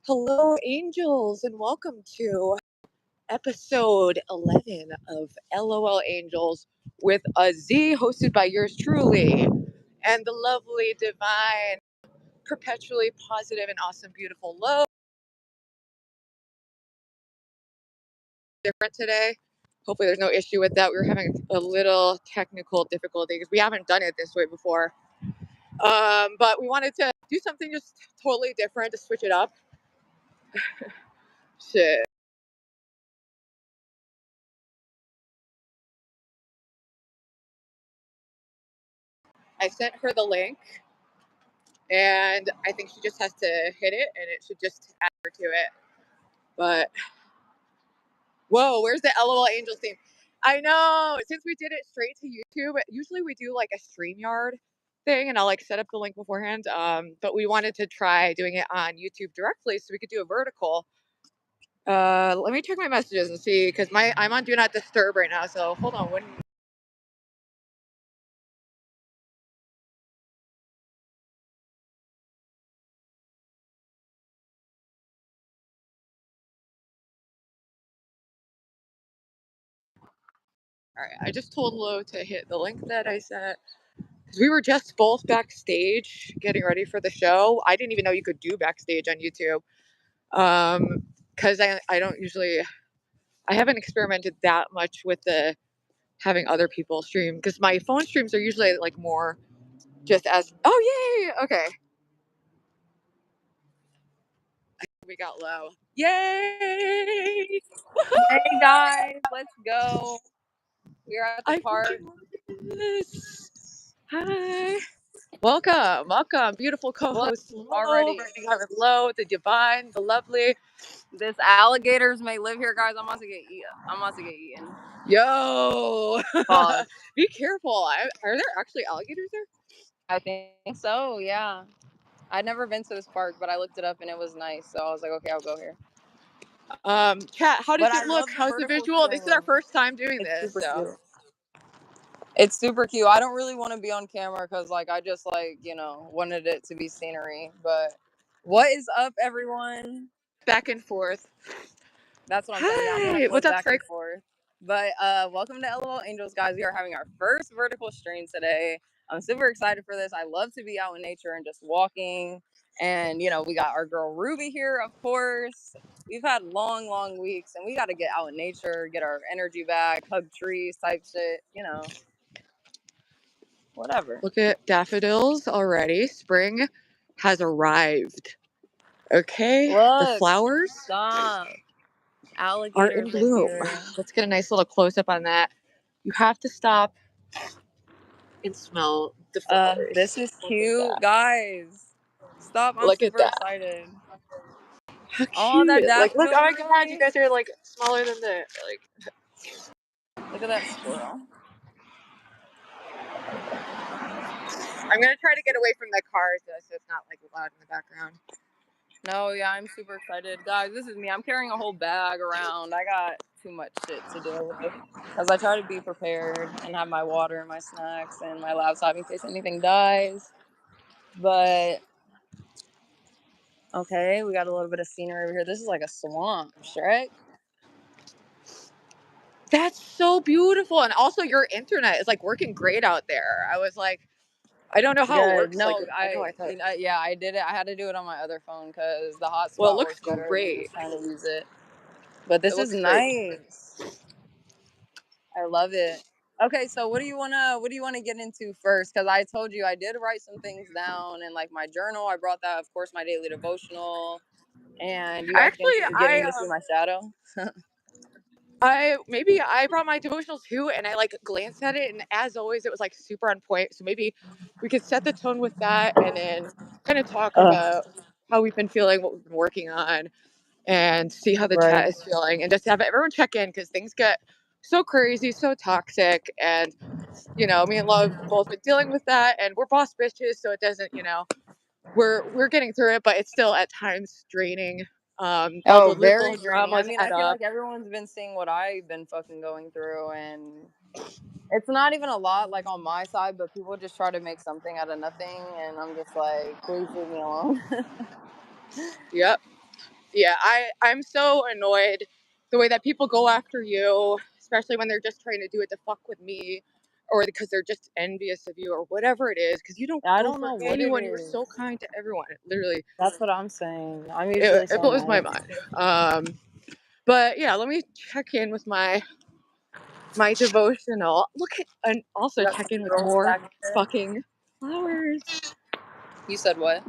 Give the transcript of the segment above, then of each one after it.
Hello, Angels, and welcome to episode 11 of LOL Angels with a Z, hosted by yours truly and the lovely, divine, perpetually positive, and awesome, beautiful Lo. Different today. Hopefully, there's no issue with that. We were having a little technical difficulty because we haven't done it this way before. But we wanted to do something just totally different to switch it up. Shit. I sent her the link, and I think she just has to hit it, and it should just add her to it. But whoa, where's the LOL Angels theme? I know, since we did it straight to YouTube, usually we do like a StreamYard thing, and I'll like set up the link beforehand. But we wanted to try doing it on YouTube directly, so we could do a vertical. Let me check my messages and see, because I'm on Do Not Disturb right now. So hold on, when. All right, I just told Lo to hit the link that I sent. We were just both backstage getting ready for the show. I didn't even know you could do backstage on YouTube. Because I don't usually, I haven't experimented that much with the having other people stream, because my phone streams are usually like more just as, oh, yay, okay. We got Low. Yay! Hey guys, let's go. We're at the park. Hi. Welcome, beautiful co-host already. Riding High with Low, the divine, the lovely. This alligators may live here, guys. I'm about to get eaten. Yo! Pause. Be careful. Are there actually alligators there? I think so, yeah. I'd never been to this park, but I looked it up and it was nice. So I was like, okay, I'll go here. Chat, how does But it look? How's the visual? This is our first time doing this. Super cute. It's super cute. I don't really want to be on camera because, like, I just, like, wanted it to be scenery. But what is up, everyone? Back and forth. That's what I'm saying. Yeah, I'm gonna What's up, back and forth. But welcome to LOL Angels, guys. We are having our first vertical stream today. I'm super excited for this. I love to be out in nature and just walking. And we got our girl Ruby here, of course. We've had long weeks, and we got to get out in nature, get our energy back, hug trees, type shit. Whatever. Look at daffodils already. Spring has arrived. Okay, Look, the flowers stop. are in Alligators bloom. here. Let's get a nice little close up on that. You have to stop and smell the flowers. This is cute, guys. Stop! I'm Look at super that. excited. How cute! Oh, that Like, look! daffodil. Oh my god, you guys are like smaller than the like. Look at that squirrel. I'm gonna try to get away from the cars though, so it's not like loud in the background. No, yeah, I'm super excited, guys. This is me. I'm carrying a whole bag around. I got too much shit to deal with because I try to be prepared and have my water and my snacks and my laptop in case anything dies. But okay, we got a little bit of scenery over here. This is like a swamp, Shrek. That's so beautiful, and also your internet is like working great out there. I was like, I don't know how it works. No, like, I thought. yeah, I did it. I had to do it on my other phone because the hotspot Well, it looks works better great. than trying to use it. But this is nice. I love it. Okay, so what do you wanna get into first? Because I told you I did write some things down in like my journal. I brought that, of course, my daily devotional. And you guys think you're getting to see my shadow? I brought my devotional too, and I like glanced at it, and as always, it was like super on point. So maybe we could set the tone with that, and then kind of talk about how we've been feeling, what we've been working on, and see how the chat is feeling, and just have everyone check in because things get so crazy, so toxic, and me and Love both been dealing with that, and we're boss bitches, so it doesn't, we're getting through it, but it's still at times draining. All the Very little draining. dramas I add feel up. like everyone's been seeing what I've been fucking going through, and it's not even a lot like on my side, but people just try to make something out of nothing, and I'm just like, please leave me alone. Yep. Yeah, I'm so annoyed the way that people go after you, especially when they're just trying to do it to fuck with me, or because they're just envious of you, or whatever it is. Because you don't I go don't for know what it anyone. You're is. so kind to everyone. Literally, That's what I'm saying. I'm usually it so blows my nice. mind. But yeah, let me check in with my devotional. Look at and also You got check some in with girls more back there. fucking flowers. You said what?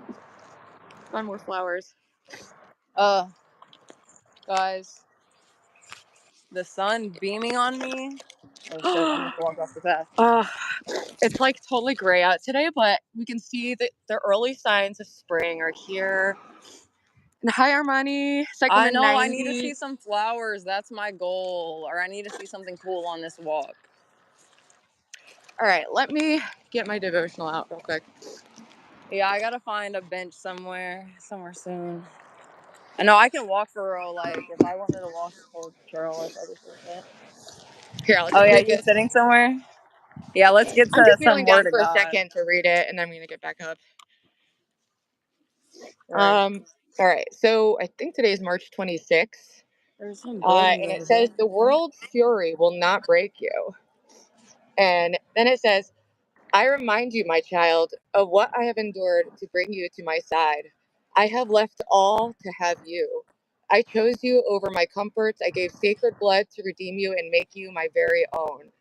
Find more flowers. Uh, guys, the sun beaming on me. Oh shit! I almost walked off the path. uh, it's like totally gray out today, but we can see that the early signs of spring are here. And hi, Armani, I Cycleman know. I need to see 90. some flowers. That's my goal. Or I need to see something cool on this walk. All right, let me get my devotional out real quick. Yeah, I gotta find a bench somewhere soon. I know I can walk for real. Like if I wanted to walk the whole trail, I probably could. Here, I'll Oh just yeah, read you this. sitting somewhere? Yeah, let's get I'm to just some kneeling down word of for a God. second to read it, and then I'm gonna get back up. Right. All right, so I think today is March 26th, There's some buildings and over it says, there. "The world's fury will not break you." And then it says, "I remind you, my child, of what I have endured to bring you to my side. I have left all to have you. I chose you over my comforts. I gave sacred blood to redeem you and make you my very own.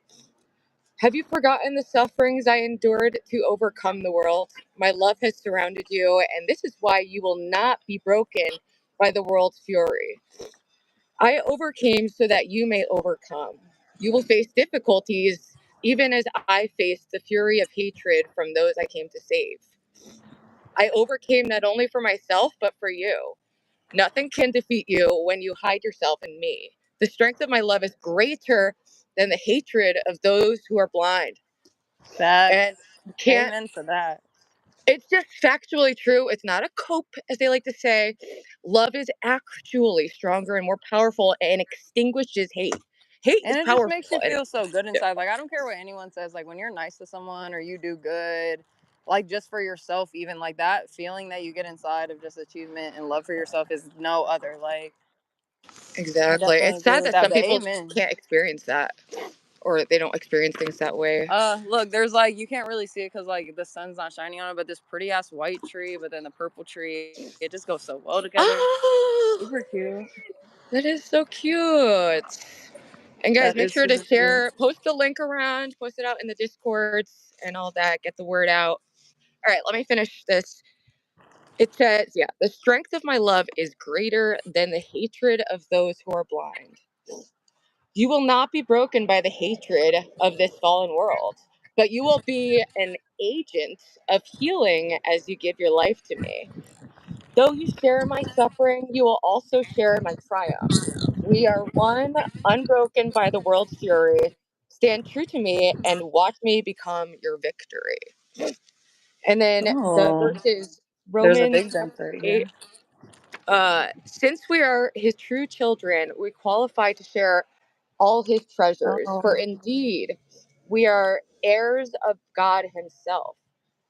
Have you forgotten the sufferings I endured to overcome the world? My love has surrounded you, and this is why you will not be broken by the world's fury. I overcame so that you may overcome. You will face difficulties, even as I faced the fury of hatred from those I came to save. I overcame not only for myself, but for you. Nothing can defeat you when you hide yourself in me. The strength of my love is greater than the hatred of those who are blind." And Facts. you can't, Amen to that. it's just factually true. It's not a cope, as they like to say. Love is actually stronger and more powerful and extinguishes hate. Hate And is it just powerful makes you and feel so good inside. Like I don't care what anyone says. Like when you're nice to someone or you do good, like just for yourself, even like that feeling that you get inside of just achievement and love for yourself is no other. Like I exactly. definitely It's agree sad with that that. some But people amen. can't experience that or they don't experience things that way. Look, there's like you can't really see it because like the sun's not shining on it, but this pretty ass white tree, but then the purple tree, it just goes so well together. Oh, Super cute. that is so cute. And guys, That make is sure to super cute. share, post the link around, post it out in the discords and all that, get the word out. All right, let me finish this. It says, yeah, the strength of my love is greater than the hatred of those who are blind. You will not be broken by the hatred of this fallen world, but you will be an agent of healing as you give your life to me. Though you share my suffering, you will also share my triumph. We are one, unbroken by the world's fury. Stand true to me and watch me become your victory. And then the Oh, verse is there's a Romans big bench chapter right 8. here. Since we are his true children, we qualify to share all his treasures. For Oh, indeed, we are heirs of God himself.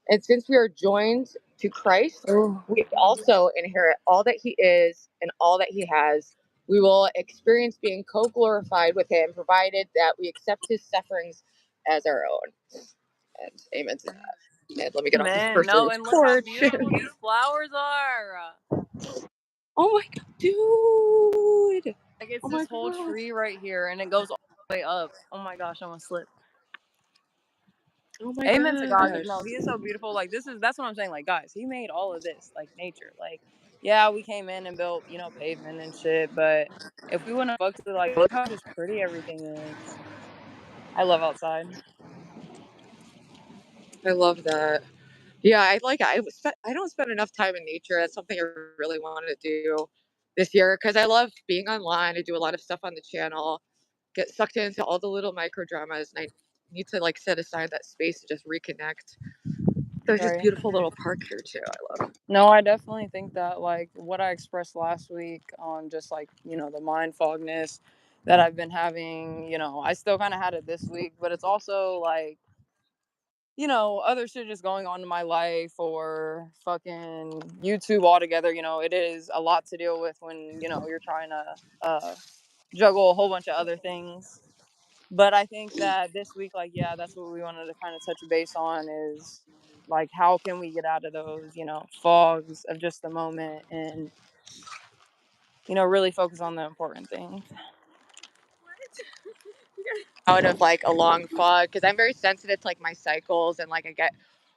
And since we are joined to Christ, oh, we also inherit all that he is and all that he has. We will experience being co glorified with him, provided that we accept his sufferings as our own. And amen to that. And let me get off this man, no, person's and look how porch. beautiful these flowers are. Oh my god, dude. Like it's Oh this my whole god. tree right here, and it goes all the way up. Oh my gosh, I'm gonna slip. Oh my Amen to God, because gosh. no, he is so beautiful. Like that's what I'm saying. Like guys, he made all of this, like nature. Like yeah, we came in and built, pavement and shit, but if we wouldn't have fucked with it, like look how just pretty everything is. I love outside. I love that. Yeah, I don't spend enough time in nature. That's something I really wanted to do this year because I love being online. I do a lot of stuff on the channel, get sucked into all the little micro dramas, and I need to like set aside that space to just reconnect. There's this Right. beautiful little park here too. I love. No, I definitely think that like what I expressed last week on just like, the mind fogness that I've been having, I still kind of had it this week, but it's also like other shit just going on in my life or fucking YouTube altogether. It is a lot to deal with when, you're trying to juggle a whole bunch of other things. But I think that this week, like, yeah, that's what we wanted to kind of touch base on is like, how can we get out of those, fogs of just the moment and, really focus on the important things. Out of like a long fog because I'm very sensitive to like my cycles and like I get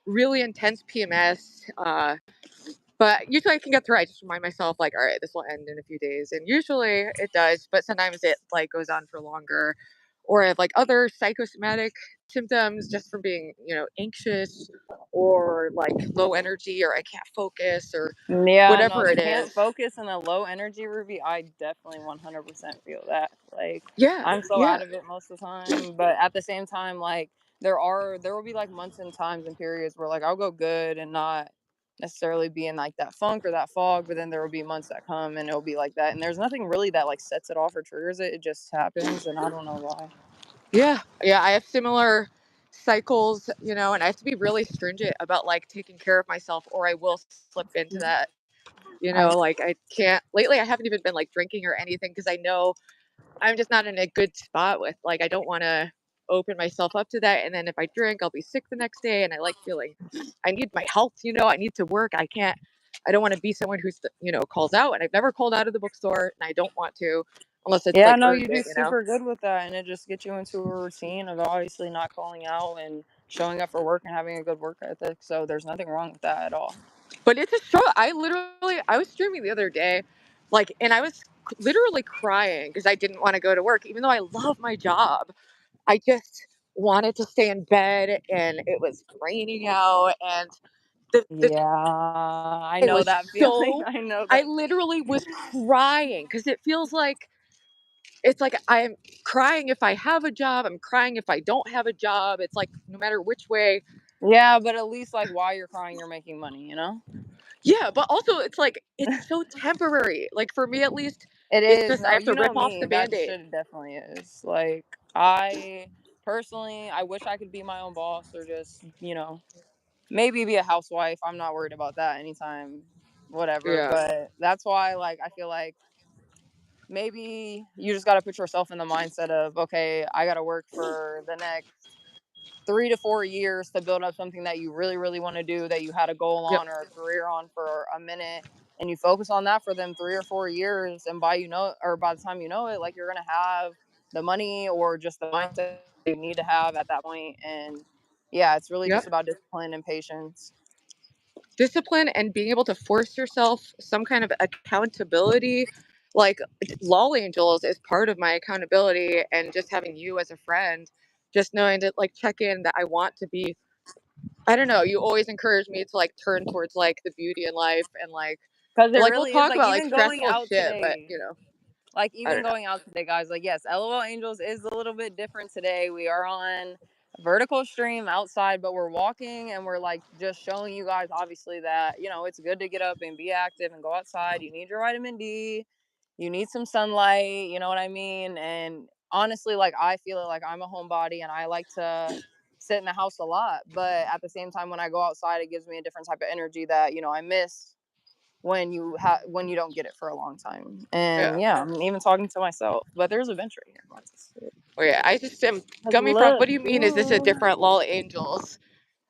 really intense PMS. But usually I can get through. I just remind myself like, all right, this will end in a few days, and usually it does. But sometimes it like goes on for longer, or I have like other psychosomatic symptoms just from being anxious or like low energy or I can't focus or Yeah, no, whatever the it can't is. focus and the low energy, Ruby. I definitely 100% feel that. Like, Yeah, I'm so yeah. out of it most of the time, but at the same time, like, there will be like months and times and periods where like I'll go good and not necessarily be in like that funk or that fog, but then there will be months that come and it'll be like that. And there's nothing really that like sets it off or triggers it. It just happens, and I don't know why. Yeah, yeah, I have similar cycles, and I have to be really stringent about like taking care of myself or I will slip into that. I Like I can't lately I haven't even been like drinking or anything because I know I'm just not in a good spot with like I don't want to open myself up to that and then if I drink I'll be sick the next day and I like feeling I need my health, I need to work. I don't want to be someone who's calls out and I've never called out of the bookstore and I don't want to unless it's Yeah, like no, earned you do it. super good with that, and it just gets you into a routine of obviously not calling out and showing up for work and having a good work ethic. So there's nothing wrong with that at all. But it's a struggle. I was streaming the other day, like, and I was literally crying because I didn't want to go to work, even though I love my job. I just wanted to stay in bed, and it was raining out, and the Yeah, I it know was that feeling. so. I know I that. literally was crying because it feels like it's like I'm crying if I have a job. I'm crying if I don't have a job. It's like no matter which way. Yeah, but at least like while you're crying, you're making money. Yeah, but also it's like it's so temporary. Like for me at least, It it's is. just I No, have to you know rip off me. the That band-aid. shit definitely is. Like, I personally, I wish I could be my own boss or just, maybe be a housewife. I'm not worried about that anytime, whatever. Yeah. But that's why, like, I feel like maybe you just got to put yourself in the mindset of, okay, I got to work for the next 3 to 4 years to build up something that you really, really want to do, that you had a goal Yep. on or a career on for a minute. And you focus on that for them 3 or 4 years. And by the time you know it, like, you're going to have the money or just the mindset you need to have at that point. And yeah, it's really Yep. just about discipline and patience. Discipline and being able to force yourself some kind of accountability. Like Lol Angels is part of my accountability and just having you as a friend, just knowing to like check in that I want to be I don't know, you always encourage me to like turn towards like the beauty in life and Because it we'll really is talk like about like even going stressful out shit, but today. I don't know. Going out today, guys, like, yes, LOL Angels is a little bit different today. We are on a vertical stream outside, but we're walking and we're like just showing you guys obviously that, it's good to get up and be active and go outside. You need your vitamin D, you need some sunlight, you know what I mean? And honestly, like, I feel like I'm a homebody and I like to sit in the house a lot, but at the same time when I go outside it gives me a different type of energy that, I miss when you don't get it for a long time. And Yeah. yeah, I'm even talking to myself. But there's a bench right here. Let's see. Oh yeah, I just am Like, gummy frog. look, What do you mean? Is this a ooh. different Lol Angels?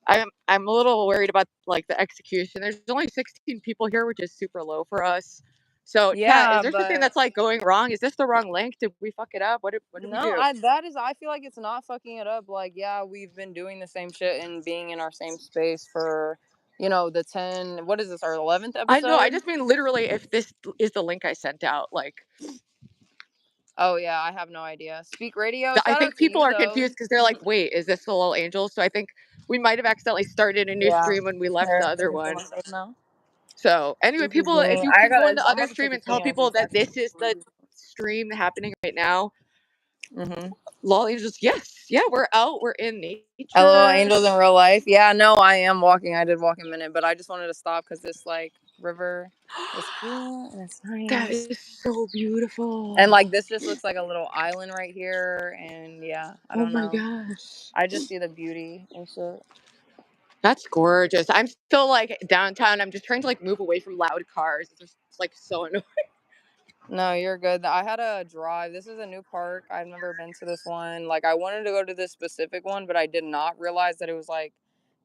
I'm a little worried about like the execution. There's only 16 people here, which is super low for us. So, chat, is Yeah, there something but that's like going wrong? Is this the wrong link? Did we fuck it up? What did we no, do? I feel like it's not fucking it up. Like, yeah, we've been doing the same shit and being in our same space for, the 10, what is this, our 11th I know. I episode? just mean literally if this is the link I sent out. Like, Oh yeah, I have no idea. Speak Radio, I shout out think to people you are though. confused because they're like, wait, is this the Lol Angels? So I think we might have accidentally started a new Yeah. stream when we left the Here, other let me put one. myself now. So anyway, This is people, if me. you can go in the I'm other about to take stream a and tell screen of people these that this is the tattoos. stream happening right now. Mm-hmm. Lol Angels, yes, yeah, we're out, we're in LOL nature. Angels in real life. Yeah, no, I am walking. I did walk a minute, but I just wanted to stop because this like river is cool and it's That nice. is so And beautiful. like this just looks like a little island right here. And yeah, I Oh don't my know. gosh. I just see the beauty and shit. That's gorgeous. I'm still like downtown. I'm just trying to like move away from loud cars. It's just like so annoying. No, you're good. I had a drive. This is a new park. I've never been to this one. Like, I wanted to go to this specific one, but I did not realize that it was like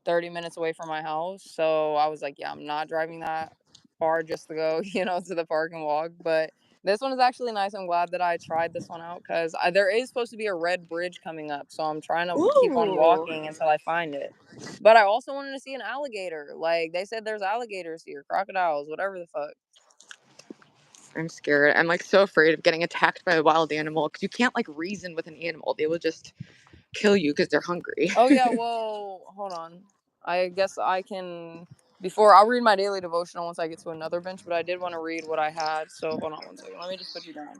30 minutes away from my house. So I was like, yeah, I'm not driving that far just to go, to the park and walk. But this one is actually nice. I'm glad that I tried this one out because there is supposed to be a red bridge coming up. So I'm trying to keep on Ooh, walking until I find it. But I also wanted to see an alligator. Like, they said there's alligators here, crocodiles, whatever the fuck. I'm scared. I'm like so afraid of getting attacked by a wild animal because you can't like reason with an animal. They will just kill you because they're hungry. Oh yeah, well, hold on. I guess I can before I'll read my daily devotional once I get to another bench, but I did want to read what I had. So hold on one second. Let me just put you down.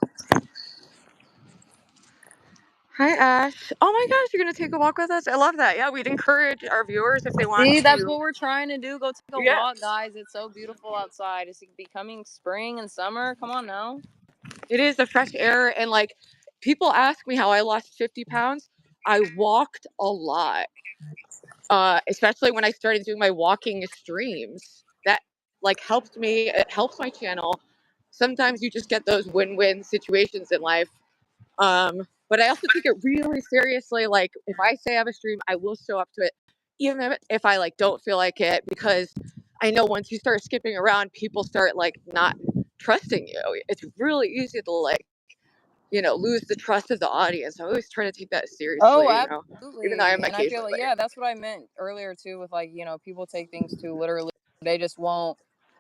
Hi, Ash. Oh my gosh, you're gonna take a walk with us? I love that. Yeah, we'd encourage our viewers if they want See, that's to. what we're trying to do. Go take a Yeah, walk, guys. It's so beautiful outside. It's becoming spring and summer. Come on now. it is the fresh air. And like people ask me how I lost 50 pounds. I walked a lot, especially when I started doing my walking streams. That like helped me. It helps my channel. Sometimes you just get those win-win situations in life. But I also take it really seriously. Like if I say I have a stream, I will show up to it, even if I like don't feel like it, because I know once you start skipping around, people start like not trusting you. It's really easy to like, lose the trust of the audience. I always try to take that Oh, seriously, even though I absolutely. am And I feel like, occasionally. yeah, that's what I meant earlier too with like, people take things too literally. They just won't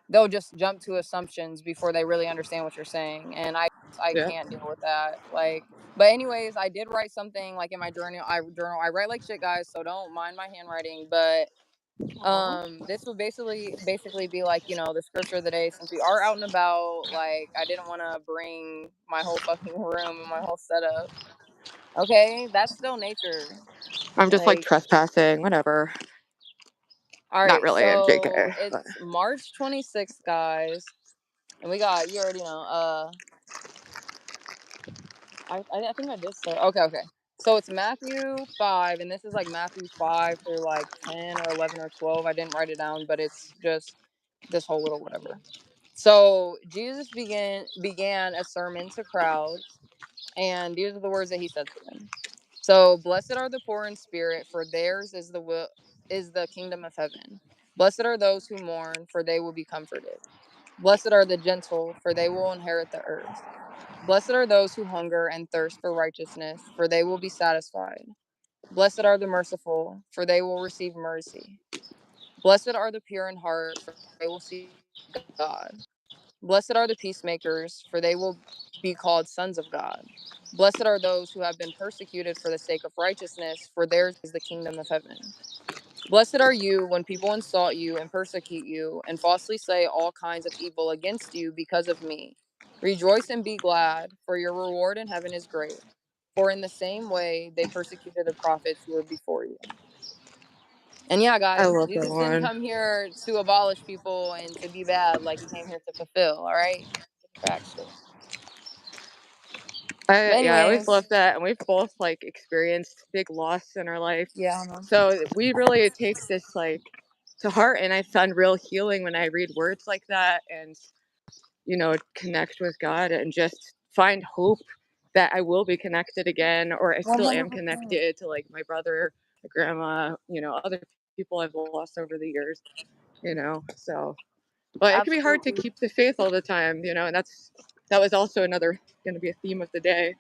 they'll just jump to assumptions before they really understand what you're saying. And I Yeah. can't deal with that. Like but anyways, I did write something like in my journal. I write like shit, guys, so don't mind my handwriting, but Aw. this would basically be like, the scripture of the day since we are out and about. Like I didn't want to bring my whole fucking room and my whole setup. Okay, that's still nature. I'm just like Like, trespassing, whatever. all Not right, really, I'm so JK. But it's March 26th, guys, and we got you already know. I think I did start. Okay, okay. So it's Matthew 5, and this is like Matthew 5 through like 10 or 11 or 12. I didn't write it down, but it's just this whole little whatever. So Jesus began a sermon to crowds, and these are the words that he said to them. So, blessed are the poor in spirit, for theirs is the kingdom of heaven. Blessed are those who mourn, for they will be comforted. Blessed are the gentle, for they will inherit the earth. Blessed are those who hunger and thirst for righteousness, for they will be satisfied. Blessed are the merciful, for they will receive mercy. Blessed are the pure in heart, for they will see God. Blessed are the peacemakers, for they will be called sons of God. Blessed are those who have been persecuted for the sake of righteousness, for theirs is the kingdom of heaven. Blessed are you when people insult you and persecute you and falsely say all kinds of evil against you because of me. Rejoice and be glad, for your reward in heaven is great. For in the same way they persecuted the prophets who were before you. And yeah, I guys, love that Jesus didn't one. come here to abolish people and to be bad. Like, he came here to fulfill. All right, facts. But I always anyways, love that, and we've both like experienced big loss in our life, yeah, I know. so we really take this like to heart. And I found real healing when I read words like that, and connect with God, and just find hope that I will be connected again, or I One still am hundred percent. connected to like my brother, my grandma, other people I've lost over the years. So, but it can be hard to Absolutely, keep the faith all the time, and that was also another going to be a theme of the day.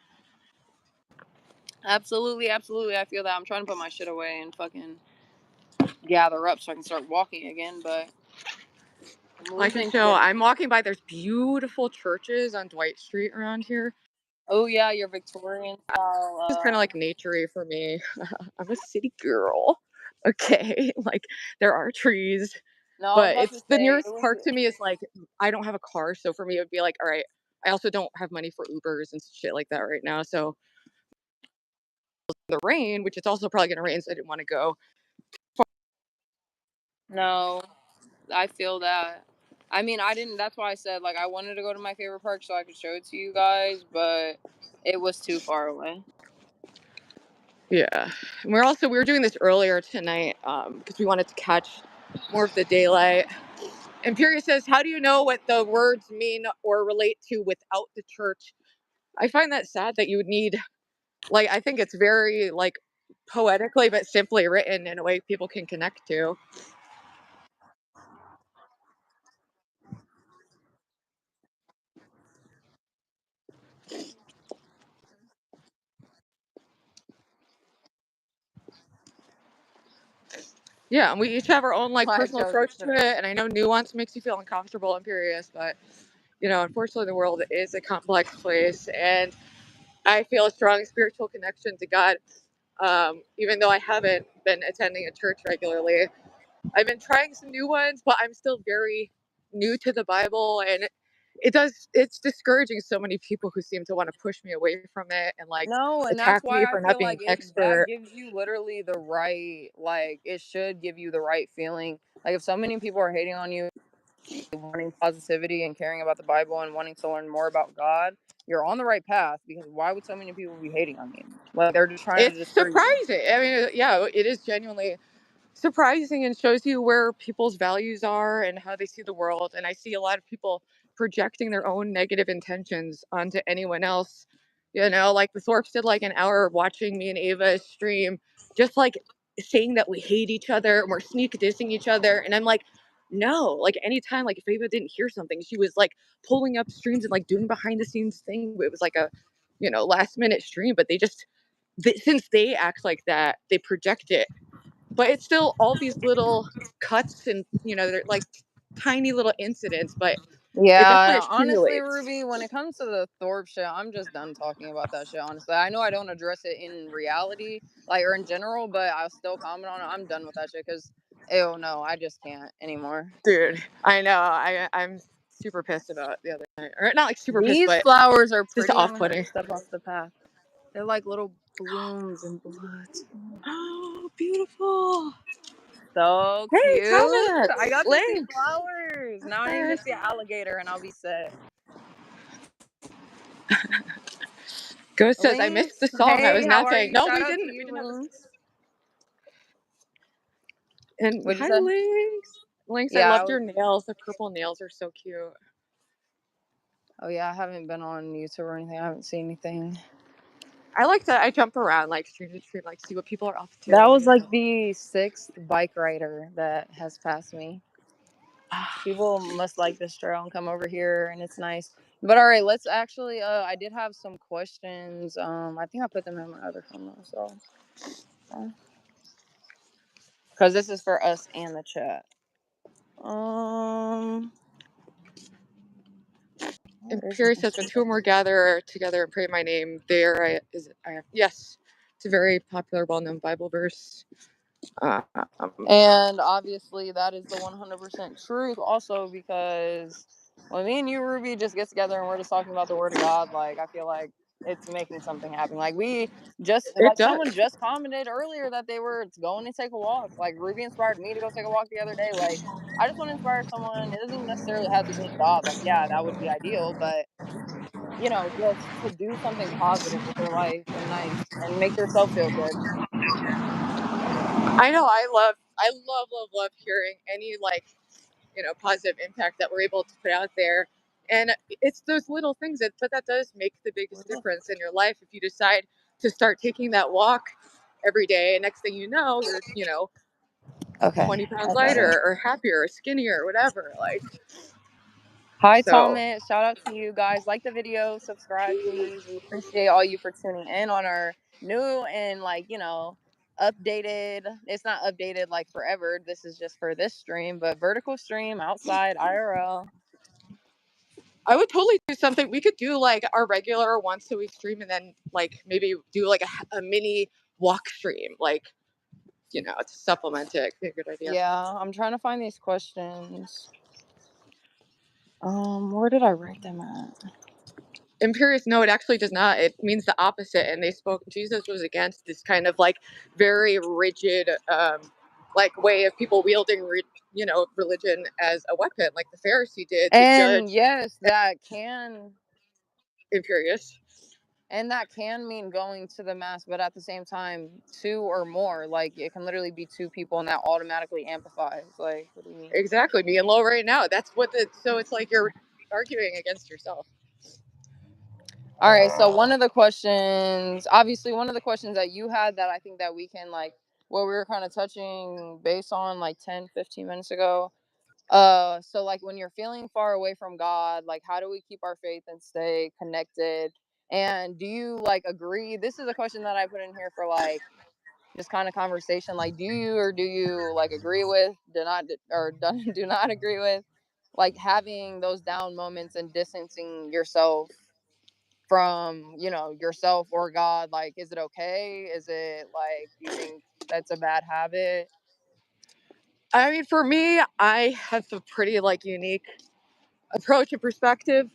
absolutely, absolutely. I feel that. I'm trying to put my shit away and fucking gather up so I can start walking again. But I'm I can losing show. shit. I'm walking by. There's beautiful churches on Dwight Street around here. Oh yeah, your Victorian It's kind of style. like naturey for me. I'm a city girl. Okay, like there are trees, No, I was but about to it's the say it nearest was. park to me is like I don't have a car, so for me it would be like, all right. I also don't have money for Ubers and shit like that right now. So the rain, which it's also probably gonna rain, so I didn't want to go. No, I feel that. I mean, I didn't. That's why I said like I wanted to go to my favorite park so I could show it to you guys, but it was too far away. Yeah. And we were doing this earlier tonight because we wanted to catch more of the daylight. And Puri says, how do you know what the words mean or relate to without the church? I find that sad that you would need, like, I think it's very, like, poetically but simply written in a way people can connect to. Yeah, and we each have our own, like, My personal joke is approach to today. it. And I know nuance makes you feel uncomfortable and curious, but, unfortunately, the world is a complex place. And I feel a strong spiritual connection to God. Even though I haven't been attending a church regularly, I've been trying some new ones, but I'm still very new to the Bible, and it's discouraging so many people who seem to want to push me away from it and like No, and that's attack me why I for not feel being like an that expert. gives you literally the right, like, it should give you the right feeling. Like, if so many people are hating on you, wanting positivity and caring about the Bible and wanting to learn more about God, you're on the right path, because why would so many people be hating on you? Like, they're just trying to It's discourage you. surprising. I mean, yeah, it is genuinely surprising and shows you where people's values are and how they see the world. And I see a lot of people projecting their own negative intentions onto anyone else. Like the Thorpes did like an hour watching me and Ava stream, just like saying that we hate each other and we're sneak dissing each other. And I'm like, no, like anytime, like if Ava didn't hear something, she was like pulling up streams and like doing behind the scenes thing. It was like a, last minute stream, but since they act like that, they project it, but it's still all these little cuts and they're like tiny little incidents, but it definitely Yeah, honestly, accumulates. Ruby, when it comes to the Thorpe shit, I'm just done talking about that shit, honestly. I know I don't address it in reality, like, or in general, but I'll still comment on it. I'm done with that shit because, ew, no, I just can't anymore. Dude, I know. I'm super pissed about the other night, or not like super pissed, These but flowers are just pretty. I'm gonna have to off-putting. step off the path. They're like little blooms and bloods. Oh, beautiful. So Hey, cute. I Thomas, got to see Lynx. flowers. Now I need to Yes. see an alligator and I'll be set. Ghost says I missed Lynx, the song. I hey, was how are napping. you? No, Shout we out to didn't. We you, didn't have a. Lynx. And What'd you hi, say? Lynx. Lynx, I Yeah, loved your nails. The purple nails are so cute. oh yeah, I haven't been on YouTube or anything. I haven't seen anything. I jump around like stream to stream, like see what people are up That to. was like the 6th bike rider that has passed me. People must like this trail and come over here, and it's nice. But all right, let's actually. I did have some questions. I think I put them in my other phone though, so because this is for us and the chat. And Where is Puri my says, when two or more gather together and pray my name, there I is it I am. Yes. It's a very popular, well known Bible verse. Um, And obviously, that is the 100% truth. Also, because when me and you, Ruby, just get together and we're just talking about the Word of God, like, I feel like it's making something happen. Like, it does. someone just commented earlier that they were going to take a walk. Like, Ruby inspired me to go take a walk the other day. Like, I just want to inspire someone. It doesn't even necessarily have to be God. Like, yeah, that would be ideal, but just to do something positive with their life and nice and make yourself feel good. I know. I love hearing any like positive impact that we're able to put out there. And it's those little things but that does make the biggest difference in your life if you decide to start taking that walk every day. And next thing you know, you're Okay. 20 pounds lighter or happier or skinnier or whatever. Like, Hi, so Thomas. Shout out to you guys. Like the video, subscribe, please. We appreciate all you for tuning in on our new and, like, updated. It's not updated like forever. This is just for this stream, but vertical stream outside IRL. I would totally do something. We could do like our regular once a week stream and then like maybe do like a mini walk stream, like, to supplement it. Could be a good idea. Yeah, I'm trying to find these questions. Where did I write them at? Imperious, no, it actually does not. It means the opposite. And Jesus was against this kind of like very rigid, like way of people wielding, religion as a weapon, like the Pharisee did to And judge yes, that can. Imperious. And that can mean going to the mass, but at the same time, two or more. Like it can literally be two people, and that automatically amplifies. Like, what do you mean? Exactly, being low right now. That's what the so it's like you're arguing against yourself. All right. So one of the questions, obviously, one of the questions that you had that I think that we can like, what we were kind of touching based on like 10, 15 minutes ago. So like when you're feeling far away from God, like how do we keep our faith and stay connected? And do you like agree? This is a question that I put in here for like just kind of conversation. Like, do you like agree with, do not, or do not agree with, like having those down moments and distancing yourself from, yourself or God? Like, is it okay? Is it like, do you think that's a bad habit? I mean, for me, I have a pretty like unique approach and perspective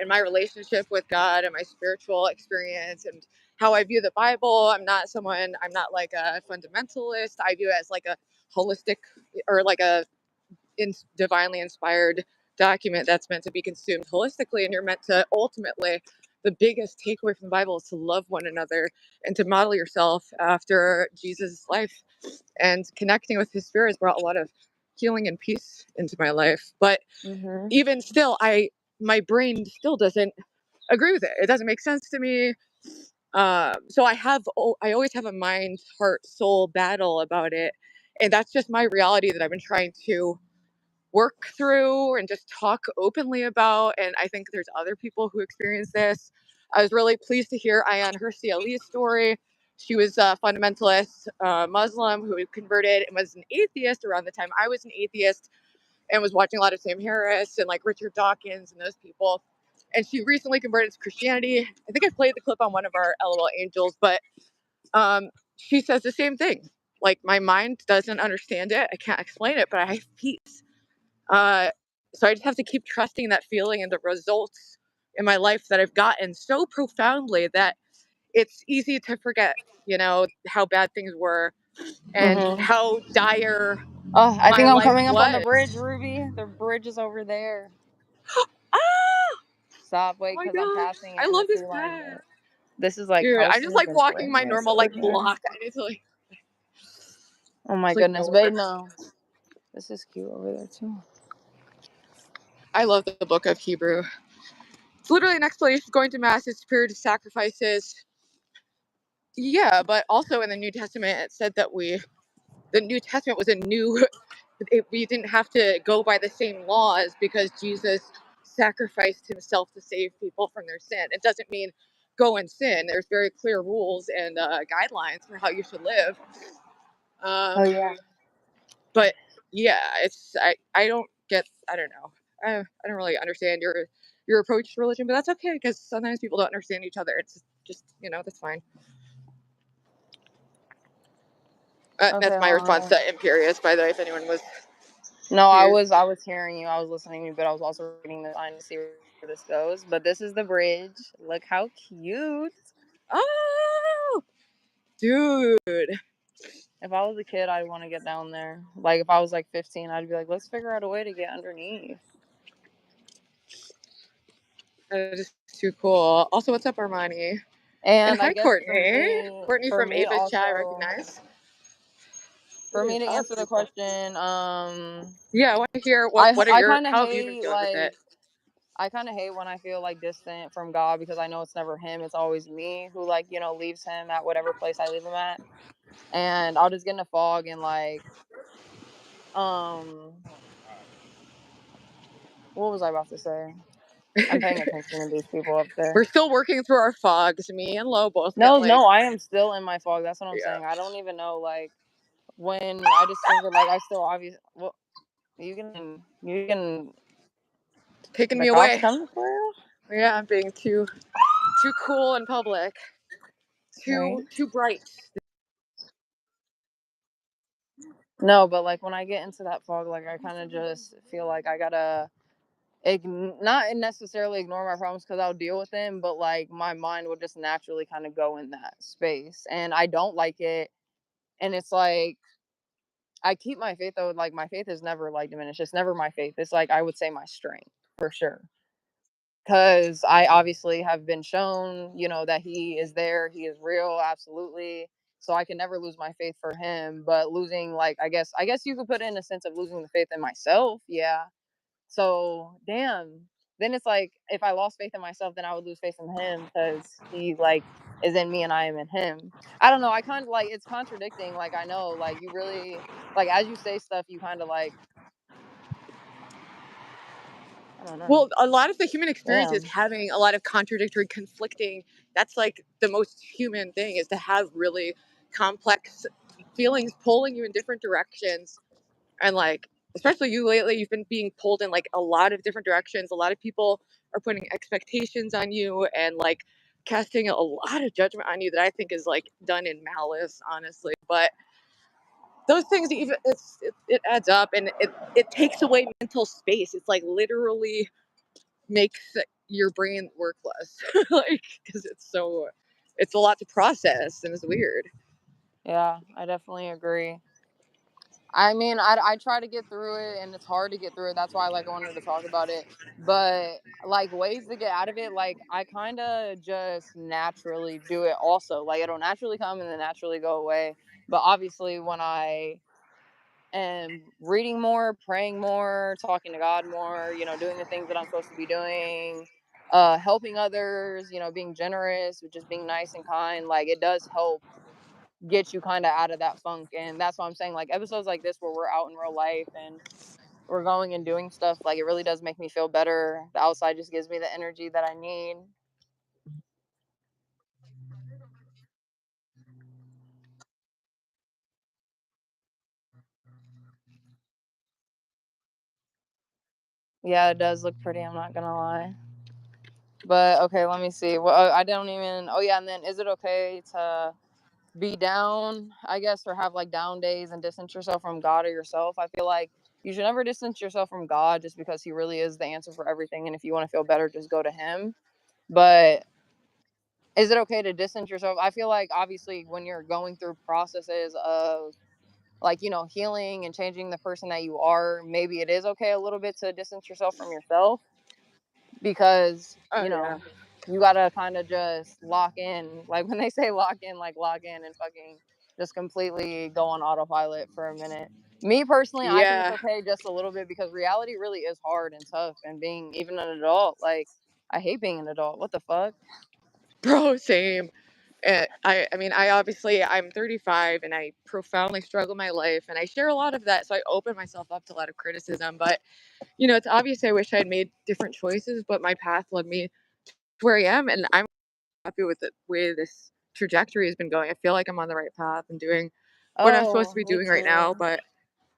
in my relationship with God and my spiritual experience and how I view the Bible. I'm not like a fundamentalist. I view it as like a holistic or like a divinely inspired document that's meant to be consumed holistically. And you're meant to ultimately, the biggest takeaway from the Bible is to love one another and to model yourself after Jesus' life. And connecting with his spirit has brought a lot of healing and peace into my life. But Mm-hmm. even still, my brain still doesn't agree with it. It doesn't make sense to me. So I always have a mind, heart, soul battle about it, and that's just my reality that I've been trying to work through and just talk openly about. And I think there's other people who experience this. I was really pleased to hear Ayan Hirsi Ali's story. She was a fundamentalist Muslim who converted and was an atheist around the time I was an atheist and was watching a lot of Sam Harris and like Richard Dawkins and those people. And she recently converted to Christianity. I think I played the clip on one of our LOL Angels, but she says the same thing. Like, my mind doesn't understand it. I can't explain it, but I have peace. Uh, so I just have to keep trusting that feeling and the results in my life that I've gotten so profoundly that it's easy to forget, how bad things were and Mm-hmm. how dire Oh, I my think I'm life coming up on the was. bridge, Ruby. The bridge is over there. Ah! Stop, Oh wait, my because I'm gosh. passing it I in the love this two lane. path. This is like Dude, I just houses like and walking my squares normal like over. block. I need to like Oh my it's like goodness, babe, north. no. This is cute over there too. I love the book of Hebrew. It's literally an explanation of going to mass, its period of sacrifices. Yeah, but also in the New Testament it said that the New Testament was a new we didn't have to go by the same laws because Jesus sacrificed himself to save people from their sin. It doesn't mean go and sin. There's very clear rules and guidelines for how you should live. Oh Um, yeah. but yeah, I don't get, I don't know. I don't really understand your approach to religion, but that's okay because sometimes people don't understand each other. It's just, that's fine. Okay, That's my hold response on. to Imperious, by the way, if anyone was No, I curious. was I was hearing you. I was listening to you, but I was also reading the sign to see where this goes. But this is the bridge. Look how cute. Oh, dude. If I was a kid, I'd want to get down there. Like if I was like 15, I'd be like, let's figure out a way to get underneath. That is too cool. Also, what's up, Armani? And And I hi, guess Courtney. Courtney for from me Ava's chat, I also, recognize. for Dude, me to oh, answer that's the too cool. question, Yeah, I want to hear I what are I your kind of how have you been hate doing with it? like I kind of hate when I feel like distant from God because I know it's never him. It's always me who like, leaves him at whatever place I leave him at. And I'll just get in a fog and like, um, what was I about to say? I'm paying attention to these people up there. We're still working through our fogs. Me and Lo both get No, like, no, I am still in my fog. That's what I'm yeah, saying. I don't even know like when I just figured like I still obviously, well, you can, taking the me cops away. coming for you, Yeah, I'm being too cool in public. right? Too bright. No, but like when I get into that fog, like I kind of just feel like I gotta not necessarily ignore my problems because I'll deal with them, but like my mind will just naturally kind of go in that space, and I don't like it. And it's like I keep my faith though. Like my faith is never like diminished. It's never my faith. It's like I would say my strength for sure. because I obviously have been shown, that he is there, he is real, absolutely. So I can never lose my faith for him. But losing, like, I guess you could put it in a sense of losing the faith in myself. Yeah. So damn. Then it's like if I lost faith in myself, then I would lose faith in him because he like is in me and I am in him. I don't know. I kind of like it's contradicting. Like I know, like you really like as you say stuff, you kind of like I don't know. Well, a lot of the human experience is Damn. having a lot of contradictory, conflicting. That's like the most human thing, is to have really complex feelings pulling you in different directions. And like, especially you lately, you've been being pulled in like a lot of different directions. A lot of people are putting expectations on you and like casting a lot of judgment on you that I think is like done in malice, honestly. But those things, even it adds up, and it takes away mental space. It's like literally makes your brain work less, like, because it's a lot to process and it's weird. Yeah, I definitely agree. I mean, I try to get through it, and it's hard to get through it. That's why, like, I wanted to talk about it. But like ways to get out of it, like I kind of just naturally do it. Also, like it'll naturally come and then naturally go away. But obviously, when I am reading more, praying more, talking to God more, doing the things that I'm supposed to be doing, helping others, being generous, just being nice and kind, like it does help get you kind of out of that funk. And that's why I'm saying like episodes like this where we're out in real life and we're going and doing stuff, like it really does make me feel better. The outside just gives me the energy that I need. Yeah, it does look pretty, I'm not gonna lie. But okay, let me see. Well, I don't even. Oh yeah, and then is it okay to be down, I guess, or have like down days and distance yourself from God or yourself? I feel like you should never distance yourself from God just because He really is the answer for everything. And if you want to feel better, just go to Him. But is it okay to distance yourself? I feel like obviously when you're going through processes of like, healing and changing the person that you are, maybe it is okay a little bit to distance yourself from yourself because, Oh yeah. you gotta kind of just lock in. Like when they say lock in, like log in and fucking just completely go on autopilot for a minute. Me personally, I think it's Yeah. okay just a little bit because reality really is hard and tough. And being even an adult, like I hate being an adult. What the fuck? Bro, same. I mean, I'm 35 and I profoundly struggle my life, and I share a lot of that, so I open myself up to a lot of criticism. But it's obvious I wish I had made different choices, but my path led me to where I am, and I'm happy with the way this trajectory has been going. I feel like I'm on the right path and doing what I'm supposed to Oh, be me doing right now. too. But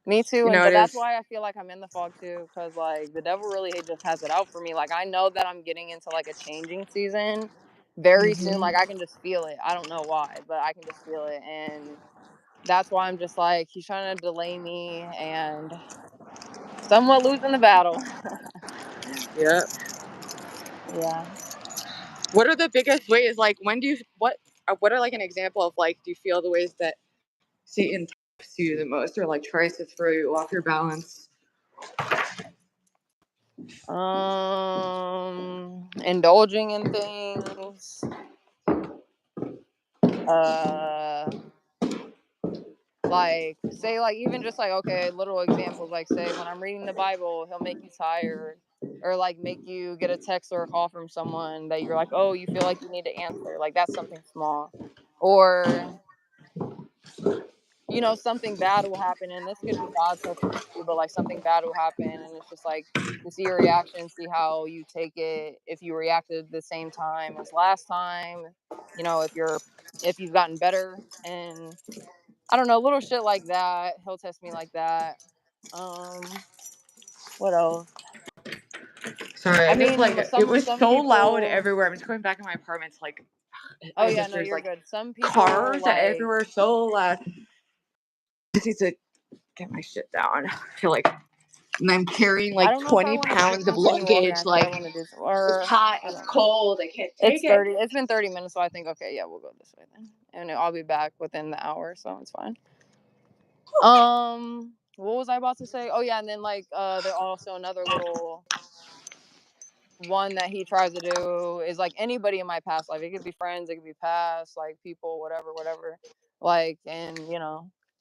Me too, and it but that's is. why I feel like I'm in the fog too, because like the devil really just has it out for me. Like I know that I'm getting into like a changing season very soon. Mhm. Like I can just feel it. I don't know why, but I can just feel it, and that's why I'm just like he's trying to delay me and somewhat losing the battle. Yeah. Yeah. What are the biggest ways? Like, when do you what are like an example of like, do you feel the ways that Satan tempts you the most, or like tries to throw you off your balance? Indulging in things. Uh like say like even just like okay little examples like say when I'm reading the Bible he'll make you tired or like make you get a text or a call from someone that you're like oh you feel like you need to answer like that's something small or something bad will happen and this could be God testing you but like something bad will happen and it's just like to see your reaction see how you take it if you reacted the same time as last time if you've gotten better and I don't know, little shit like that. He'll test me like that. Um, what else? Sorry, I I just mean, like it was some so loud people. everywhere. I'm just going back in my apartment. It's like Oh yeah, no, there's you're like good. Some people cars like. everywhere, so loud. I just need to get my shit down. I feel like, and I'm carrying I like don't know if I 20 want to pounds of continue walking. luggage. I think I Like, want to do some. it's Or hot, I it's don't know. cold. I can't take it. It's been 30 minutes, so I think okay, yeah, we'll go this way then, and I'll be back within the hour, so it's fine. What was I about to say? Oh yeah, and then like, there also another little one that he tries to do is like anybody in my past life. It could be friends, it could be past, like people, whatever. Like, and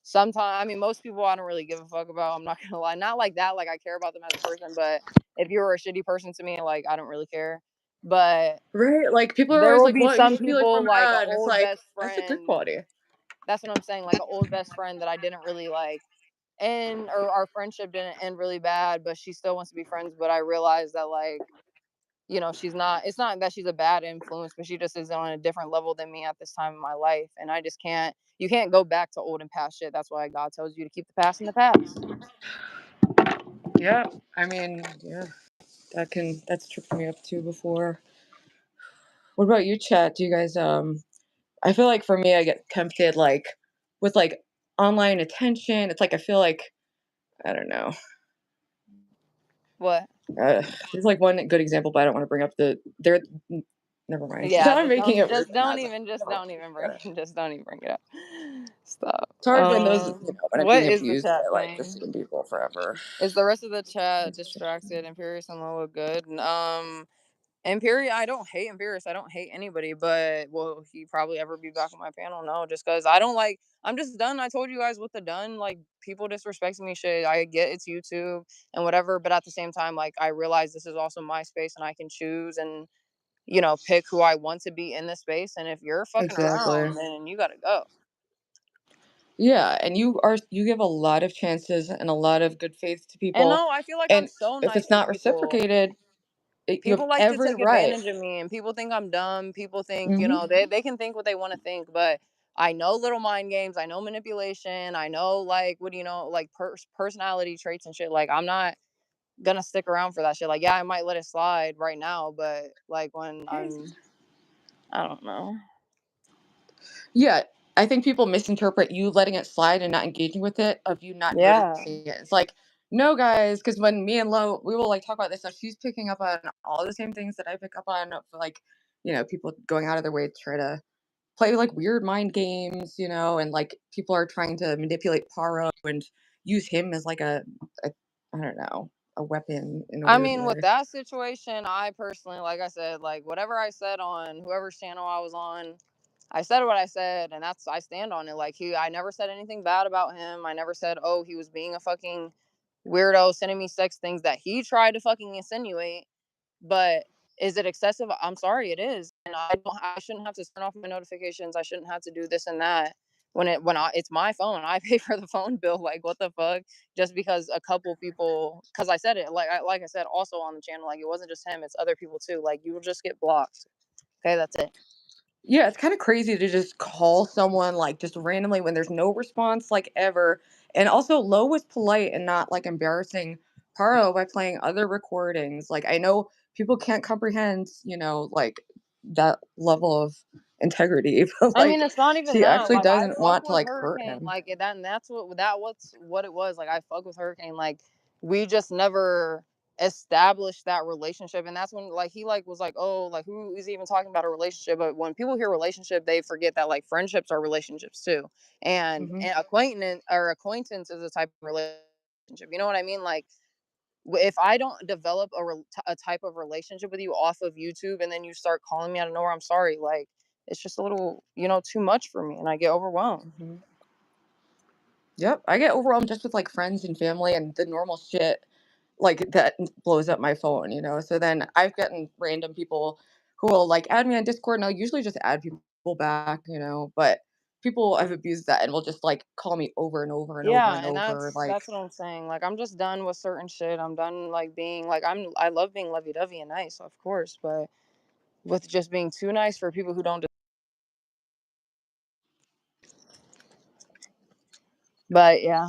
sometimes, I mean, most people I don't really give a fuck about. I'm not gonna lie, not like that. Like I care about them as a person, but if you're a shitty person to me, like I don't really care. But Right? Like people are there always will like, be "What? You some should be like my people like an man." It's old like best that's a good friend. quality. That's what I'm saying. Like an old best friend that I didn't really like, and or our friendship didn't end really bad, but she still wants to be friends. But I realized that like she's not, it's not that she's a bad influence, but she just is on a different level than me at this time in my life. And I just can't, you can't go back to old and past shit. That's why God tells you to keep the past in the past. Yeah. I mean, yeah. That's tripped me up too before. What about you, Chat? Do you guys I feel like for me I get tempted like with like online attention. It's like I feel like I don't know. What? There's like one good example, but I don't want to bring up there. Never mind. Yeah, I'm making it weird. just don't even bring, just don't even bring it up. Stop. It's hard when those, when I'm What being is the abused chat by like the saying? same people forever. Is the rest of the chat distracted? Imperious and Lola good? Imperious, I don't hate Imperious. I don't hate anybody, but will he probably ever be back on my panel? No, just because I don't like. I'm just done. I told you guys what the done. Like people disrespecting me, shit. I get it's YouTube and whatever, but at the same time, like I realize this is also my space, and I can choose and pick who I want to be in this space. And if you're fucking Exactly. around, then you gotta go. Yeah, and you give a lot of chances and a lot of good faith to And people, no, I feel like I'm and so if nice it's to not people. reciprocated, you have People like to every take right. advantage of me, and people think I'm dumb. People think, Hmm. they can think what they want to think, but I know little mind games. I know manipulation. I know, like, what do you know, like personality traits and shit. Like, I'm not gonna stick around for that shit. Like, yeah, I might let it slide right now, but like when I don't know. Yeah, I think people misinterpret you letting it slide and not engaging with it of you not Yeah. noticing it. It's like, no, guys, because when me and Lo, we will like talk about this stuff, she's picking up on all the same things that I pick up on for like, people going out of their way to try to play like weird mind games, and like people are trying to manipulate Paro and use him as like a I don't know, a weapon in a I weird mean, with way. that situation, I personally, like I said, like whatever I said on whoever's channel I was on, I said what I said, and I stand on it. Like I never said anything bad about him. I never said, oh, he was being a fucking weirdo, sending me sex things that he tried to fucking insinuate. But is it excessive? I'm sorry, it is, and I shouldn't have to turn off my notifications. I shouldn't have to do this and that it's my phone. I pay for the phone bill. Like what the fuck? Just because a couple people, because I said it, like I said also on the channel, like it wasn't just him, it's other people too. Like you will just get blocked. Okay, that's it. Yeah, it's kind of crazy to just call someone like just randomly when there's no response like ever. And also Lo was polite and not like embarrassing Paro by playing other recordings. Like I know people can't comprehend, like that level of integrity, but I mean, like it's not even she that. actually Like, I doesn't fuck want to with like hurt Hurricane. him. Like, and what's what it was. Like, I fuck with Hurricane. Like, we just never established that relationship, and that's when like he like was like, oh, like who is even talking about a relationship? But when people hear relationship, they forget that like friendships are relationships too, Hmm. and acquaintance is a type of relationship. You know what I mean? Like if I don't develop a type of relationship with you off of YouTube and then you start calling me out of nowhere, I'm sorry. Like it's just a little, too much for me and I get overwhelmed. Hmm. Yep, I get overwhelmed just with like friends and family and the normal shit like that blows up my phone, So then I've gotten random people who will like add me on Discord and I'll usually just add people back, but people have abused that and will just like call me over and over and over Yeah, and and over that's like what I'm saying. Like I'm just done with certain shit. I'm done like being like I love being lovey dovey and nice, of course, but with just being too nice for people who don't. But yeah,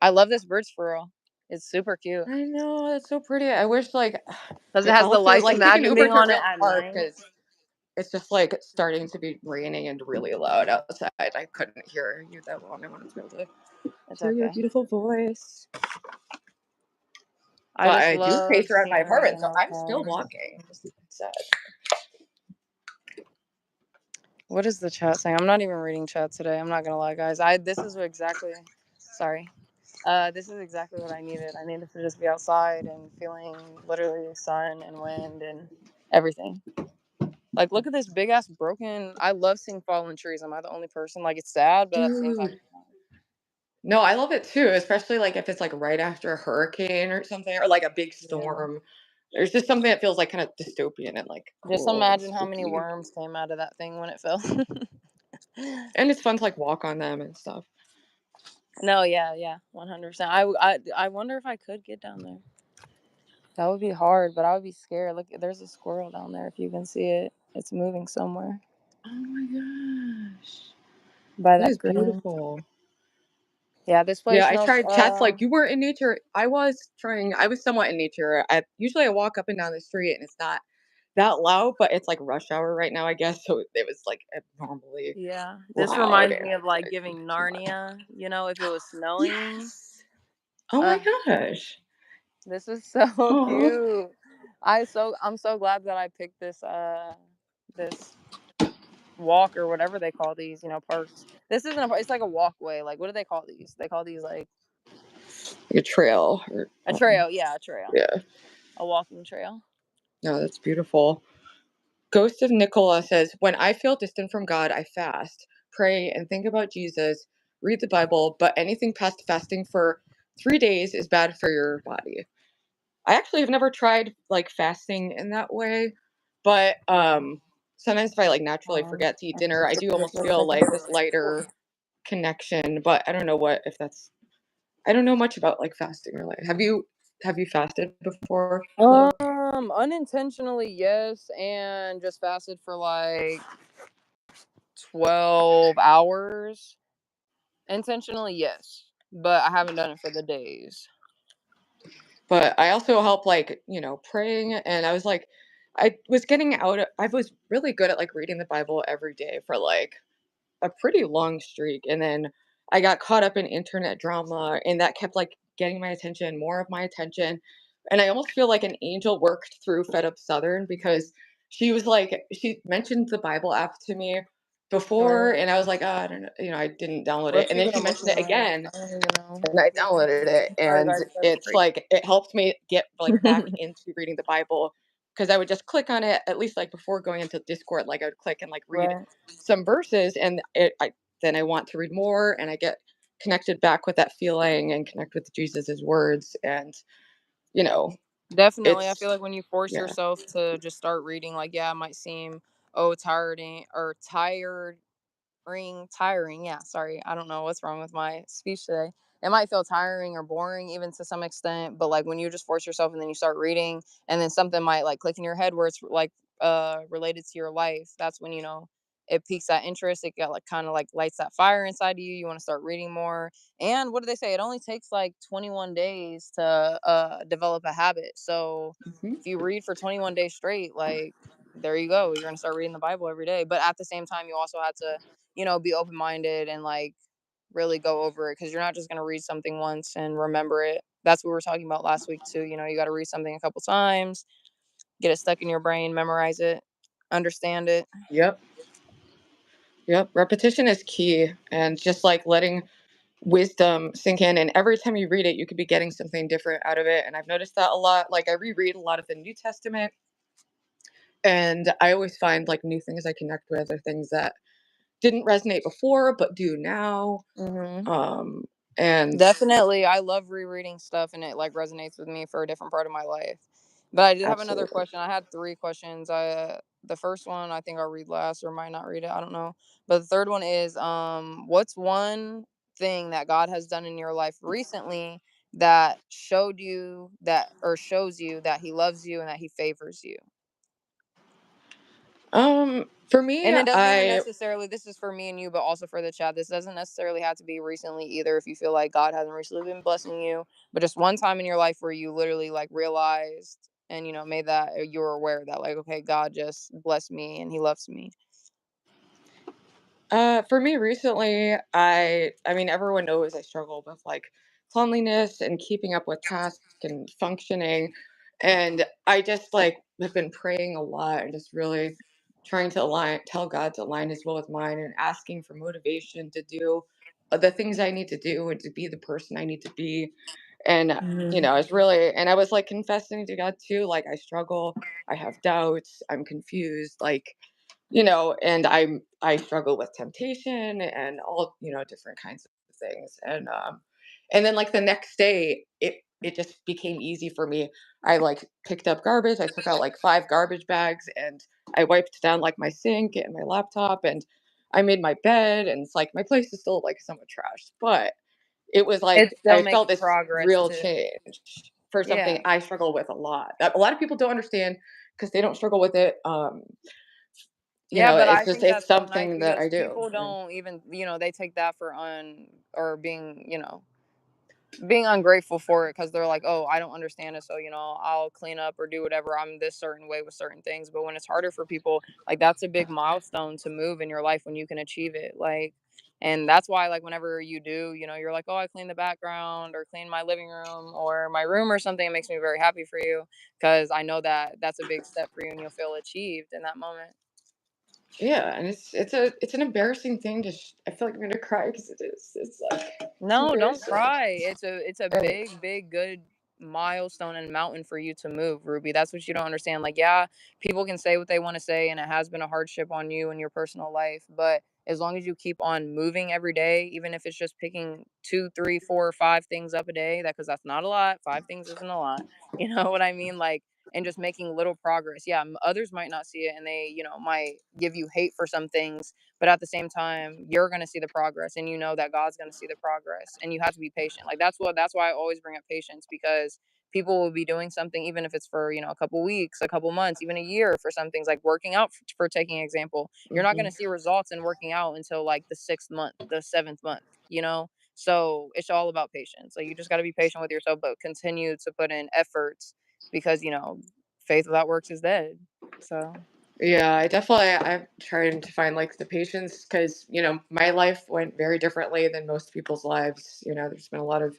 I love this bird squirrel. It's super cute I know that's so pretty. I wish like because it it's has the also lights like take an imagine Uber being to a on it real at park night. because it's just like starting to be raining and really loud outside. I couldn't hear you that long. I wanted to be able to It's hear your okay. beautiful voice. I But just I do love pace around my seeing them apartment, being so I'm still outside. walking. It's sad. What is the chat saying? I'm not even reading chat today. I'm not gonna lie, guys. This is exactly. Sorry. This is exactly what I needed. I needed to just be outside and feeling literally sun and wind and everything. Like, look at this big ass broken. I love seeing fallen trees. Am I the only person? Like, it's sad, but at the same time, Dude. No, I love it too, especially like if it's like right after a hurricane or something, or like a big yeah. storm. There's just something that feels like kind of dystopian and like Just cool and imagine how many spooky. worms came out of that thing when it fell. And it's fun to like walk on them and stuff. No, yeah, yeah, 100%. I wonder if I could get down there. That would be hard, but I would be scared. Look, there's a squirrel down there. If you can see it, it's moving somewhere Oh my gosh. by That that is green. beautiful. Yeah, this Yeah, place I smells. tried chats like you were in nature. I was somewhat in nature. I walk up and down the street and it's not that loud, but it's like rush hour right now, I guess. So it was like abnormally Yeah, this loud reminds and me of it's like like giving too much. Narnia. You know, if it was snowing. Yes. Oh my Uh, gosh. this is so Oh. cute. I'm so glad that I picked this walk or whatever they call these. Parks. This isn't a park. It's like a walkway. Like, what do they call these? They call these like Like a trail or a trail. Yeah, a trail. yeah. A walking trail. No, that's beautiful. Ghost of Nicola says, "When I feel distant from God, I fast, pray, and think about Jesus, read the Bible, but anything past fasting for 3 days is bad for your body." I actually have never tried like fasting in that way, but sometimes if I like naturally Um, forget to eat dinner, I do just almost a feel like this second. lighter connection, but I don't know what if that's I don't know much about like fasting or like have you fasted before though? Unintentionally, yes, and just fasted for like 12 hours. Intentionally, yes, but I haven't done it for the days. But I also help like, praying and I was getting I was really good at like reading the Bible every day for like a pretty long streak, and then I got caught up in internet drama, and that kept, like, getting my attention, more of my attention, and I almost feel like an angel worked through Fed Up Southern because she mentioned the Bible app to me before, Right. and I was like, "Oh, I don't know," I didn't download it, What's and then even she a mentioned it Muslim app? again, I don't even know. and I downloaded it, Sorry, and guys, that's it's crazy. like it helped me get, like, back into reading the Bible because I would just click on it, at least, like, before going into Discord, like, I would click and, like, read Right. some verses, and then I want to read more, and I get connected back with that feeling and connect with Jesus's words, and, you know, Definitely. I feel it's like when you force yeah. yourself to just start reading, like, yeah, it might seem, oh, tiring. Yeah, sorry. I don't know what's wrong with my speech today. It might feel tiring or boring, even to some extent, but like when you just force yourself and then you start reading, and then something might like click in your head where it's like related to your life. That's when it piques that interest. It got like kind of like lights that fire inside of you. You want to start reading more. And what do they say? It only takes like 21 days to develop a habit. So Mhm. if you read for 21 days straight, like there you go. You're gonna start reading the Bible every day. But at the same time, you also had to be open minded and like really go over it because you're not just going to read something once and remember it. That's what we were talking about last week, too. You got to read something a couple times, get it stuck in your brain, memorize it, understand it. Yep, yep, repetition is key, and just, like, letting wisdom sink in, and every time you read it, you could be getting something different out of it, and I've noticed that a lot. Like, I reread a lot of the New Testament, and I always find, like, new things I connect with or things that didn't resonate before but do now, Hmm. um, and Definitely. I love rereading stuff and it like resonates with me for a different part of my life. But I did have another absolutely. question. I had three questions. The first one I think I'll read last or might not read it. I don't know. But the third one is what's one thing that God has done in your life recently that showed you that or shows you that he loves you and that he favors you? For me, And it doesn't even necessarily, this is for me and you, but also for the chat. This doesn't necessarily have to be recently either if you feel like God hasn't recently been blessing you, but just one time in your life where you literally like realized and, made that you were aware that like, okay, God just blessed me and he loves me. for me recently, I mean, everyone knows I struggle with like cleanliness and keeping up with tasks and functioning, and I just like have been praying a lot and just really trying to tell God to align His will with mine and asking for motivation to do. the things I need to do and to be the person I need to be. And, Mhm. I was like confessing to God too, like I struggle, I have doubts, I'm confused, like, and I struggle with temptation and all, different kinds of things. And then like the next day, it just became easy for me. I like picked up garbage. I took out like 5 garbage bags and I wiped down like my sink and my laptop and I made my bed, and it's like my place is still like somewhat trashed, but it was It's like still I felt making this progress real to change for something yeah. I struggle with a lot. That a lot of people don't understand because they don't struggle with it. Yeah, but I It's just think it's that's so nice something that because I do. people Yeah. don't even, they take that for or being, being ungrateful for it because they're like, oh, I don't understand it. So, I'll clean up or do whatever. I'm this certain way with certain things. But when it's harder for people, like that's a big milestone to move in your life when you can achieve it. Like, and that's why, like, whenever you do, you're like, oh, I clean the background or clean my living room or my room or something, it makes me very happy for you because I know that that's a big step for you and you'll feel achieved in that moment. Yeah, and it's an embarrassing thing to. I feel like I'm gonna cry because it is. It's No, don't embarrassing. cry. It's a And big, big, good milestone and mountain for you to move, Ruby. That's what you don't understand. Like, yeah, people can say what they want to say, and it has been a hardship on you in your personal life. But as long as you keep on moving every day, even if it's just picking two, three, four, or five things up a day, that because that's not a lot. 5 things isn't a lot. You know what I mean? Like, and just making little progress. Yeah, others might not see it, and they, might give you hate for some things, but at the same time, you're going to see the progress and you know that God's going to see the progress and you have to be patient. Like that's why I always bring up patience because people will be doing something even if it's for, a couple weeks, a couple months, even a year for some things like working out for taking example. You're not going to mhm. see results in working out until like the 6th month, the 7th month, you know? So it's all about patience. Like you just got to be patient with yourself but continue to put in efforts because, faith without works is dead. So, Yeah, I'm trying to find like the patience because my life went very differently than most people's lives. There's been a lot of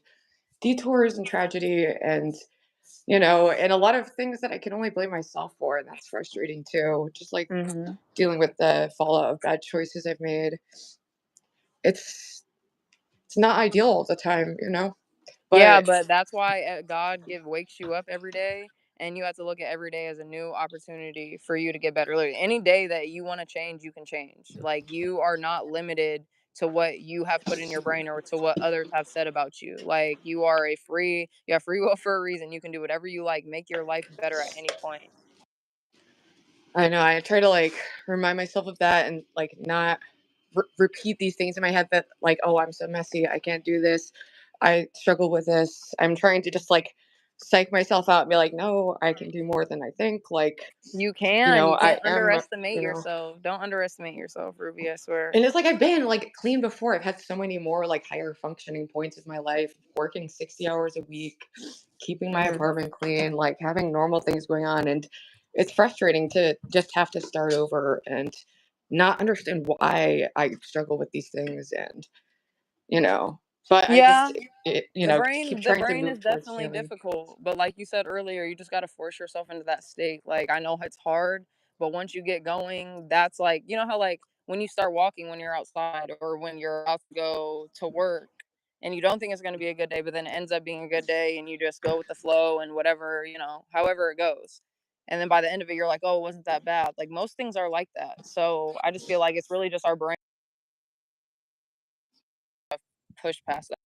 detours and tragedy, and a lot of things that I can only blame myself for, and that's frustrating too. Just like mhm. dealing with the fallout of bad choices I've made. It's not ideal all the time. Yeah, But but that's why God give wakes you up every day, and you have to look at every day as a new opportunity for you to get better. Literally, any day that you want to change, you can change. Like you are not limited to what you have put in your brain or to what others have said about you. Like you have free will for a reason. You can do whatever you like. Make your life better at any point. I know I try to like remind myself of that and like not repeat these things in my head that like, oh, I'm so messy, I can't do this, I struggle with this. I'm trying to just like psych myself out and be like, no, I can do more than I think. Like, You can. You I can't am, underestimate yourself. Don't underestimate yourself, Ruby. I swear. and it's like I've been like clean before. I've had so many more like higher functioning points of my life, working 60 hours a week, keeping my Mhm. apartment clean, like having normal things going on. And it's frustrating to just have to start over and not understand why I struggle with these things. And, you know, but I Yeah, just, keep The trying to brain move is towards definitely healing. difficult, but like you said earlier, you just gotta force yourself into that state. Like, I know it's hard, but once you get going, that's like you know how, like, when you start walking when you're outside or when you're about to go to work and you don't think it's gonna be a good day, but then it ends up being a good day and you just go with the flow and whatever, however it goes. And then by the end of it, you're like, "Oh, it wasn't that bad." Like, most things are like that. So, I just feel like it's really just our brain push past that.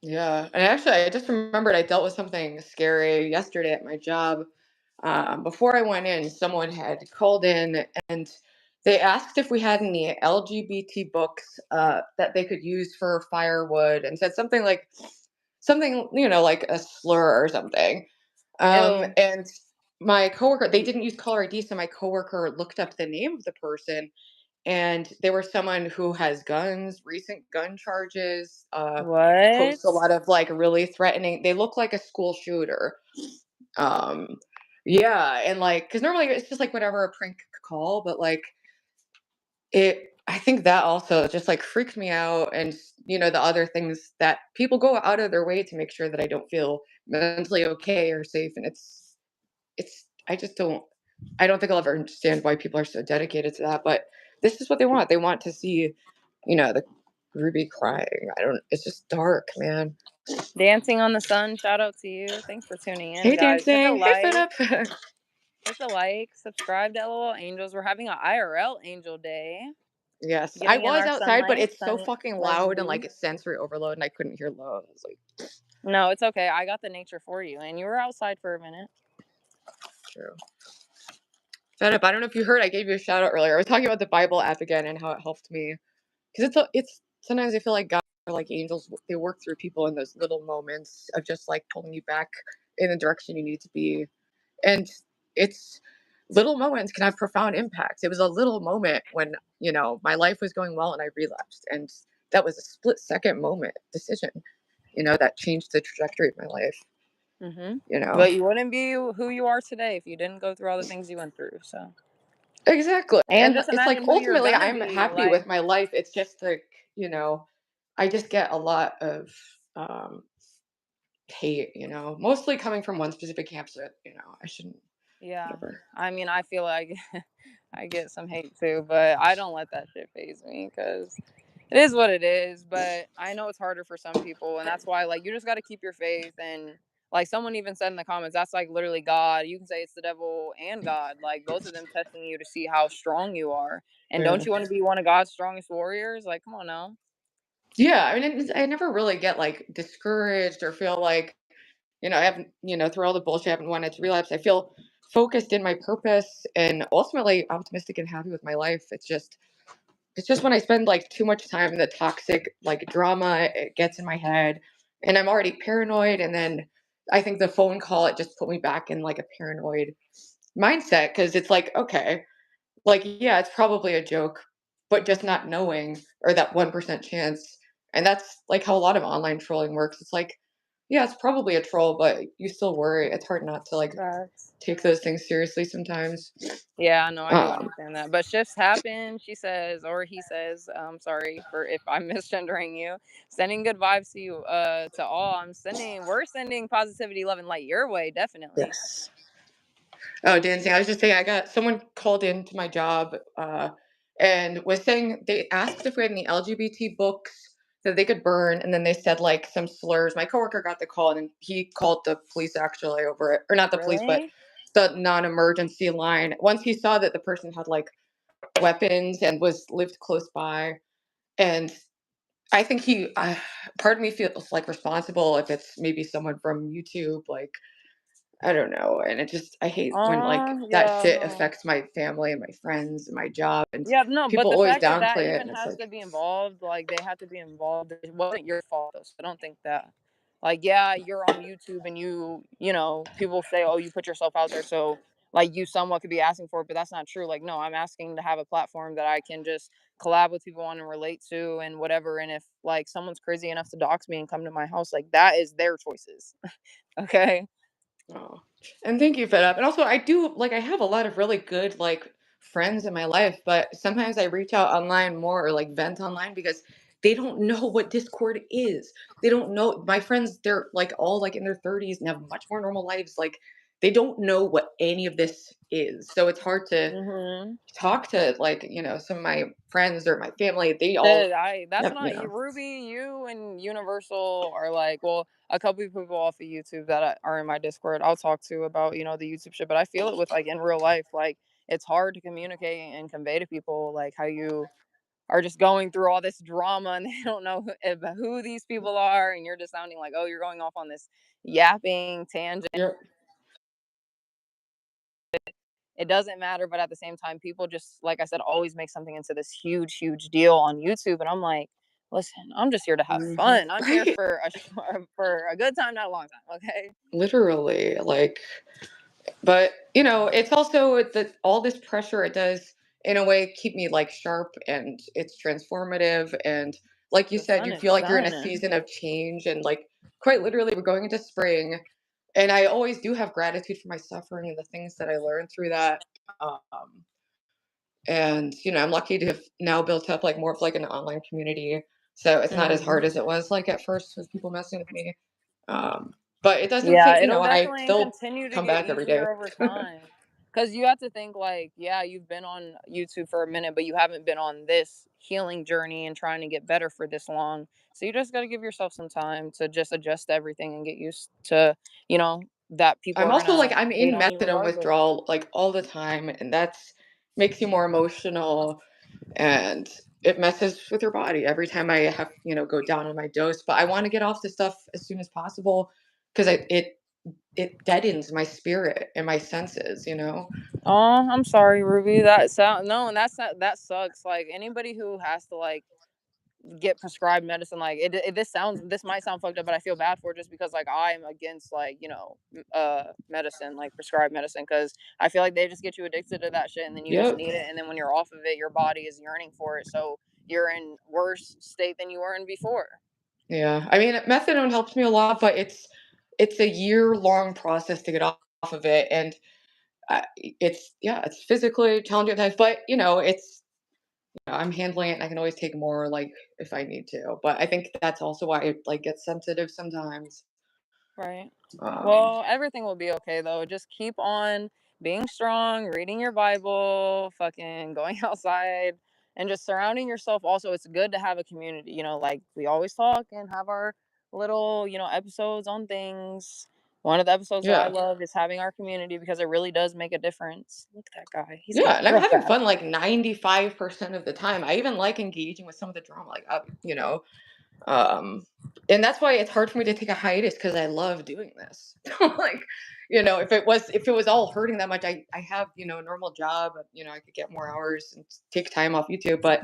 Yeah. And actually, I just remembered I dealt with something scary yesterday at my job. Before I went in, someone had called in and they asked if we had any LGBT books that they could use for firewood and said something like, like a slur or something. Ew. And my coworker, they didn't use caller ID, so my coworker looked up the name of the person, and they were someone who has guns, recent gun charges, What? posts a lot of like really threatening. They look like a school shooter. Um, yeah, and like, because normally it's just like whatever a prank call, but like I think that also just like freaked me out, and the other things that people go out of their way to make sure that I don't feel mentally okay or safe, and I just don't. I don't think I'll ever understand why people are so dedicated to that, but this is what they want. They want to see, the Ruby crying. It's just dark, man. Dancing on the Sun, shout out to you. Thanks for tuning in, Hey, guys. Hit the dancing. Hey, like, Philip. subscribe to LOL Angels. We're having a IRL Angel Day. Yes, I Getting in was our outside, but sunlight, it's so sun fucking loud and lovely. like it's sensory overload, and I couldn't hear low. I was like, No, it's okay. I got the nature for you, and you were outside for a minute. true. Philip, I don't know if you heard, I gave you a shout out earlier. I was talking about the Bible app again and how it helped me because it's sometimes I feel like God or like angels, they work through people in those little moments of just like pulling you back in the direction you need to be. And it's little moments can have profound impacts. It was a little moment when, my life was going well and I relapsed. And that was a split second moment decision, that changed the trajectory of my life, Mm-hmm. you know? But you wouldn't be who you are today if you didn't go through all the things you went through. So, Exactly. and And just it's like imagine who you're ultimately gonna I'm be. happy with Like, my life. It's just like, I just get a lot of um hate, mostly coming from one specific camp. So, I shouldn't, yeah. whatever. I mean, I feel like I get some hate too, but I don't let that shit phase me because it is what it is. But I know it's harder for some people, and that's why, like, you just got to keep your faith. And like someone even said in the comments, that's like literally God. You can say it's the devil and God, like both of them testing you to see how strong you are. And Yeah. don't you want to be one of God's strongest warriors? Like, come on now. Yeah. I mean, I never really get like discouraged or feel like, I haven't, through all the bullshit, I haven't wanted to relapse. I feel focused in my purpose and ultimately optimistic and happy with my life. It's just when I spend like too much time in the toxic like drama, it gets in my head and I'm already paranoid. And then I think the phone call, it just put me back in like a paranoid mindset because it's like, okay, like, yeah, it's probably a joke, but just not knowing or that 1% chance. And that's like how a lot of online trolling works. It's like, yeah, it's probably a troll, but you still worry. It's hard not to like Facts. take those things seriously sometimes. Yeah, no, I do Um, understand that. But shifts happen, she says, or he says, sorry for if I'm misgendering you. Sending good vibes to you, to all. We're sending positivity, love, and light your way, definitely. yes. Oh, dancing. I was just saying, I got someone called into my job and was saying they asked if we had any LGBT books that they could burn, and then they said like some slurs. My coworker got the call, and he called the police actually over it, or not the police, but Really? the non-emergency line. Once he saw that the person had like weapons and was lived close by, and I think part of me feels like responsible if it's maybe someone from YouTube, like I don't know, and I hate when, like, that Yeah, shit no. affects my family and my friends and my job, and Yeah, no, but people the always fact that that downplay it, even and it's has like, to be involved, like they had to be involved, it wasn't your fault though. So I don't think that. Like, yeah, you're on YouTube and people say, "Oh, you put yourself out there," so like you somewhat could be asking for it, but that's not true. Like, no, I'm asking to have a platform that I can just collab with people on and relate to and whatever. And if like someone's crazy enough to dox me and come to my house, like that is their choices. Okay. oh. And thank you for that, but also I have a lot of really good, like, friends in my life, but sometimes I reach out online more or, like, vent online because they don't know what Discord is. They don't know my friends, they're, like, all, like, in their 30s and have much more normal lives, like, they don't know what any of this is, so it's hard to Mhm. talk to, like, some of my friends or my family. They all That's have, not you, Ruby. You and Universal are like, well, a couple of people off of YouTube that are in my Discord. I'll talk to about the YouTube shit, but I feel it with like in real life. Like it's hard to communicate and convey to people like how you are just going through all this drama and they don't know who these people are, and you're just sounding like, oh, you're going off on this yapping tangent. Yep. It doesn't matter, but at the same time, people just, like I said, always make something into this huge, huge deal on YouTube, and I'm like, listen, I'm just here to have Mhm. fun. I'm here Right. for for a good time, not a long time. Okay. Literally, like, but it's also that all this pressure it does in a way keep me like sharp and it's transformative and like you The said, sun you is feel like you're in a shining. season of change and like quite literally we're going into spring and I always do have gratitude for my suffering and the things that I learned through that. Um, and I'm lucky to have now built up like more of like an online community, so it's not as Hmm. hard as it was like at first with people messing with me. um but it doesn't Yeah, take, it'll and I definitely still continue to come get back every day. easier over time. Because you have to think like, yeah, you've been on YouTube for a minute, but you haven't been on this healing journey and trying to get better for this long. So you just got to give yourself some time to just adjust to everything and get used to, you know, that people I'm are also like gonna I'm hate in on you methadone regardless. withdrawal like all the time, and that's makes you more emotional, and it messes with your body every time I have, go down on my dose. But I want to get off this stuff as soon as possible because it deadens my spirit and my senses. Oh, I'm sorry, Ruby. That sound no, and that sucks. Like anybody who has to like get prescribed medicine, like this might sound fucked up, but I feel bad for it just because like I'm against like medicine, like prescribed medicine, because I feel like they just get you addicted to that shit and then you just Yep. need it, and then when you're off of it your body is yearning for it, so you're in worse state than you were in before. Yeah. I mean, methadone helps me a lot, but it's a year-long process to get off of it, and it's physically challenging at times, but I'm handling it, and I can always take more, like, if I need to. But I think that's also why it, like, gets sensitive sometimes. Right. Um, Well, everything will be okay though. Just keep on being strong, reading your Bible, fucking going outside, and just surrounding yourself. Also, it's good to have a community, like we always talk and have our little, episodes on things. One of the episodes that I yeah. love is having our community because it really does make a difference. Look at that guy. He's Yeah, going and I'm real having fast. fun, like, 95% of the time. I even like engaging with some of the drama, like, Um, and that's why it's hard for me to take a hiatus because I love doing this. Like, if it was all hurting that much, I have, a normal job, I could get more hours and take time off YouTube, but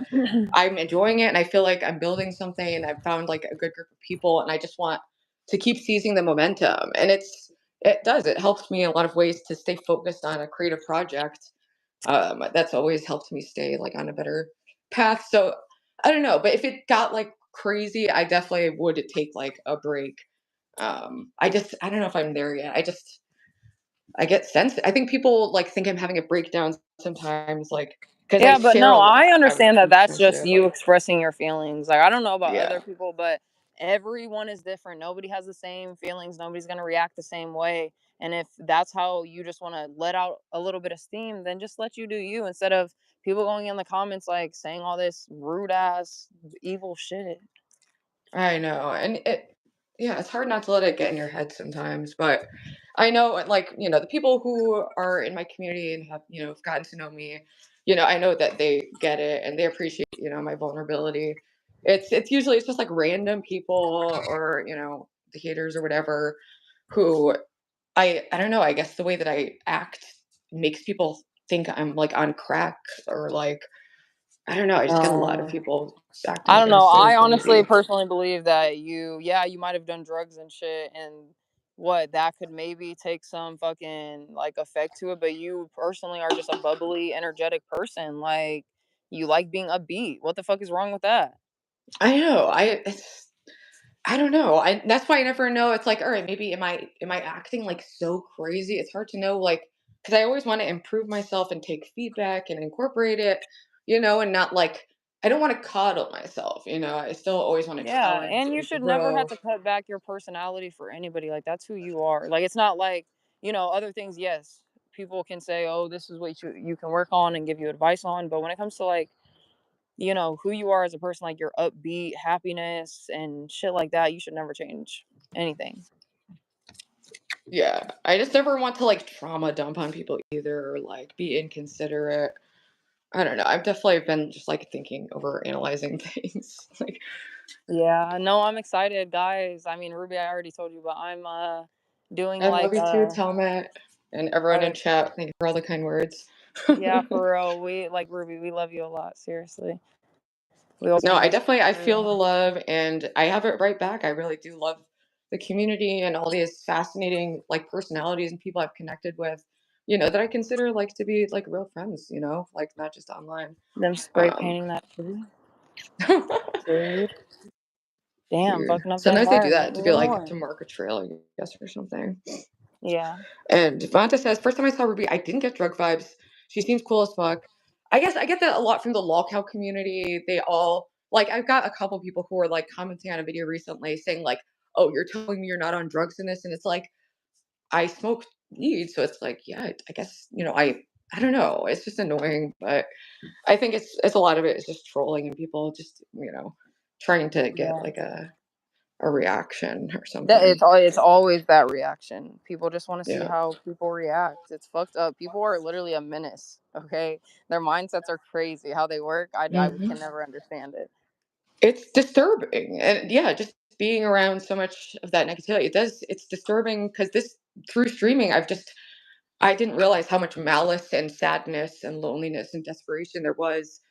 I'm enjoying it and I feel like I'm building something and I've found like a good group of people and I just want to keep seizing the momentum. And it helps me in a lot of ways to stay focused on a creative project. That's always helped me stay like on a better path. So I don't know, but if it got like crazy, I definitely would take like a break. I don't know if I'm there yet. I get sensitive. I think people like think I'm having a breakdown sometimes, like because I Yeah, but share no, a I lot. understand that I'm that's just sensitive. you expressing your feelings. Like, I don't know about other Yeah, people, but everyone is different. Nobody has the same feelings. Nobody's going to react the same way. And if that's how you just want to let out a little bit of steam, then just let you do you instead of people going in the comments like saying all this rude ass evil shit. I know, and yeah, it's hard not to let it get in your head sometimes. But I know, like the people who are in my community and have have gotten to know me, I know that they get it and they appreciate my vulnerability. It's just like random people or the haters or whatever who I don't know. I guess the way that I act makes people think I'm like on crack or like I don't know. I just get a lot of Um, people acting I like don't I'm know. so I honestly crazy. personally believe that yeah, you might have done drugs and shit, and what that could maybe take some fucking like effect to it, but you personally are just a bubbly, energetic person. Like, you like being upbeat. What the fuck is wrong with that? I know. I don't know. That's why I never know. It's like, all right, maybe am I acting like so crazy? It's hard to know, like, because I always want to improve myself and take feedback and incorporate it, and not like I don't want to coddle myself. I still always want to Yeah, challenge and you and should never have grow. to cut back your personality for anybody. Like, that's who you are. Like, it's not like, other things, yes, people can say, "Oh, this is what you can work on and give you advice on," but when it comes to like, who you are as a person, like your upbeat happiness and shit like that, you should never change anything. Yeah, I just never want to like trauma dump on people either, or like be inconsiderate. I don't know. I've definitely been just like thinking over analyzing things. Like, Yeah, no, I'm excited, guys. I mean, Ruby, I already told you, but I'm doing I love like you too, Talmat, and everyone in uh chat. Thank you for all the kind words. yeah, for real. We like Ruby, we love you a lot, seriously. We always No, gonna I be definitely I here. feel the love and I have it right back. I really do love the community and all these fascinating like personalities and people I've connected with, that I consider like to be like real friends, like not just online. Them spray Um painting that food. Dude. Damn, Weird. fucking up the Sometimes they do environment that to be even like more. to mark a trail, I guess, or something. Yeah. And Devonta says, first time I saw Ruby, I didn't get drug vibes. She seems cool as fuck. I guess I get that a lot from the lolcow community. They all like I've got a couple people who are like commenting on a video recently saying like, "Oh, you're telling me you're not on drugs in this?" And it's like I smoked need. So it's like, yeah, I guess, I don't know. It's just annoying, but I think it's a lot of it is just trolling and people just, trying to get Yeah. like a reaction or That something. it's always that reaction. People just want to see Yeah. how people react. It's fucked up. People are literally a menace. Okay, their mindsets are crazy. How they work, I Hmm. can never understand it. It's disturbing. And yeah, just being around so much of that negativity, it's disturbing because through streaming, I didn't realize how much malice and sadness and loneliness and desperation there was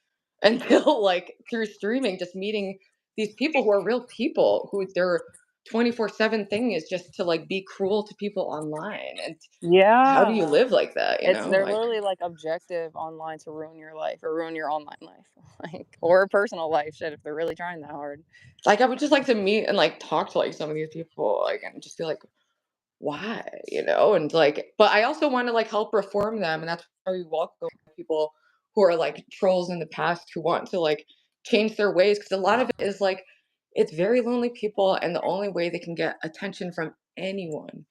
until like through streaming, just meeting these people who are real people who their 24/7 thing is just to like be cruel to people online. And how do you Yeah, live like that, they're Like literally like objective online to ruin your life or ruin your online life, like or personal life. Shit, if they're really trying that hard. I would just like to meet and like talk to like some of these people like and just be like, why, and like, but I also want to like help reform them, and that's why we welcome people who are like trolls in the past who want to like change their ways, because a lot of it is like it's very lonely people, and the only way they can get attention from anyone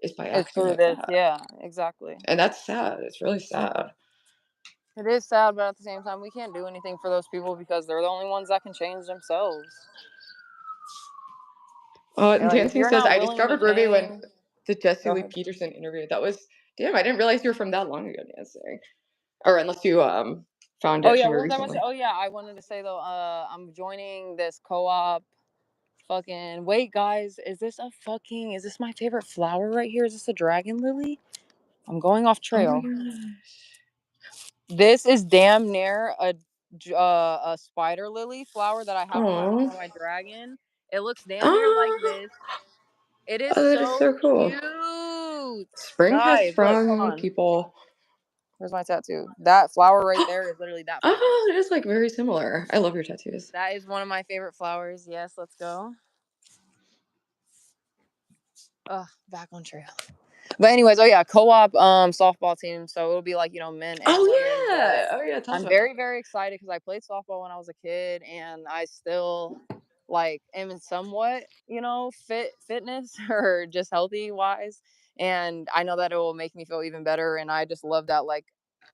is by It's acting through like this. that, Yeah, exactly. and that's sad. It's really sad. It is sad, but at the same time, we can't do anything for those people because they're the only ones that can change themselves. And Like, if Dancing you're says, not I willing to discovered Ruby when change, the Jesse go Lee ahead. Peterson interview. That was damn. I didn't realize you were from that long ago, Dancing. Or unless you found Oh it yeah, somewhere what was I about to say? recently. Oh yeah, I wanted to say though, I'm joining this co-op. Fucking wait, guys, is this my favorite flower right here? Is this a dragon lily? I'm going off Oh my trail. gosh. This is damn near a spider lily flower that I have on Oh. my dragon. It looks damn near like Ah, this. It is oh, that is so so cool. cute. Spring has Guys, look, hold sprung, on. people. Where's my tattoo? That flower right there is literally that flower. Oh, it is like very similar. I love your tattoos. That is one of my favorite flowers. Yes, let's go. Back on trail. But anyways, oh yeah, co-op softball team. So it'll be like, men and women. Oh But yeah. Oh yeah. Tell us I'm about that. very, very excited because I played softball when I was a kid and I still like am in somewhat, fitness or just healthy wise. And I know that it will make me feel even better. And I just love that like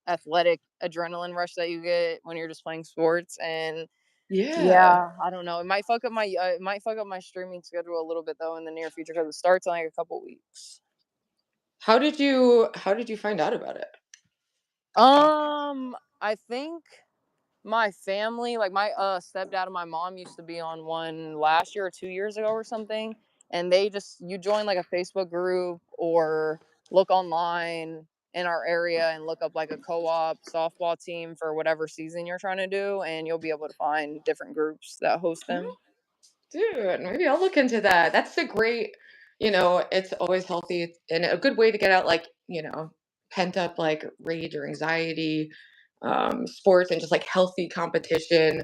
athletic adrenaline rush that you get when you're just playing sports. And Yeah. yeah, I don't know. It might fuck up my streaming schedule a little bit though in the near future because it starts in like a couple weeks. How did you find out about it? I think my family, like my stepdad and my mom used to be on one last year or 2 years ago or something, and you join like a Facebook group or look online in our area and look up like a co-op softball team for whatever season you're trying to do, and you'll be able to find different groups that host them. Dude, maybe I'll look into that. That's a great, it's always healthy and a good way to get out like, pent up like rage or anxiety, sports and just like healthy competition.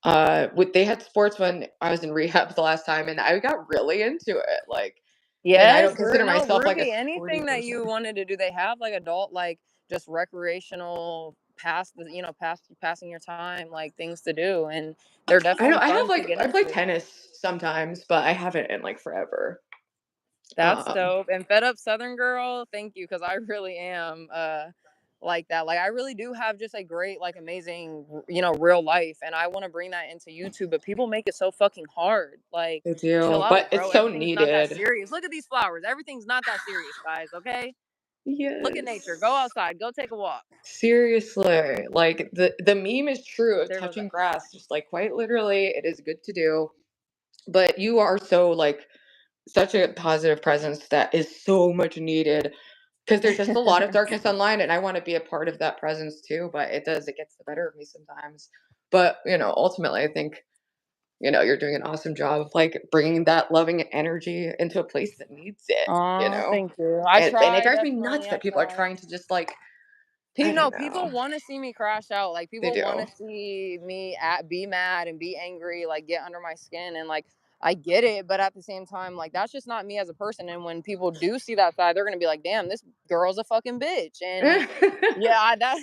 They had sports when I was in rehab the last time and I got really into it. Like, and I Yes, don't consider no, myself like a Ruby. sporty Anything that you person. wanted to do, they have like adult, like just recreational, passing your time, like things to do, and they're I know definitely I have fun to like get I play into. tennis sometimes, but I haven't in like forever. That's Um, dope. And fed up Southern girl, thank you, because I really am like that. Like I really do have just a great, like amazing, real life, and I want to bring that into YouTube, but people make it so fucking hard. Like, I chill do, but out, it's bro. so Everything's not that needed. serious. Look at these flowers. Everything's not that serious, guys. Okay. Look at nature. Go Yes. outside. Go take a walk. Seriously, like the meme is true of There goes touching that. grass, just like quite literally, it is good to do. But you are so like such a positive presence that is so much needed because there's just a lot of darkness online, and I want to be a part of that presence too. But it gets the better of me sometimes. But ultimately, I think you're doing an awesome job of like bringing that loving energy into a place that needs it. Oh, thank you. I And it try, drives me definitely. nuts I that people are try. trying to just like I don't No, know. people want to see me crash out. Like They people want do. to see me be mad and be angry, like get under my skin, and like I get it, but at the same time, like that's just not me as a person. And when people do see that side, they're gonna be like, "Damn, this girl's a fucking bitch." And yeah, that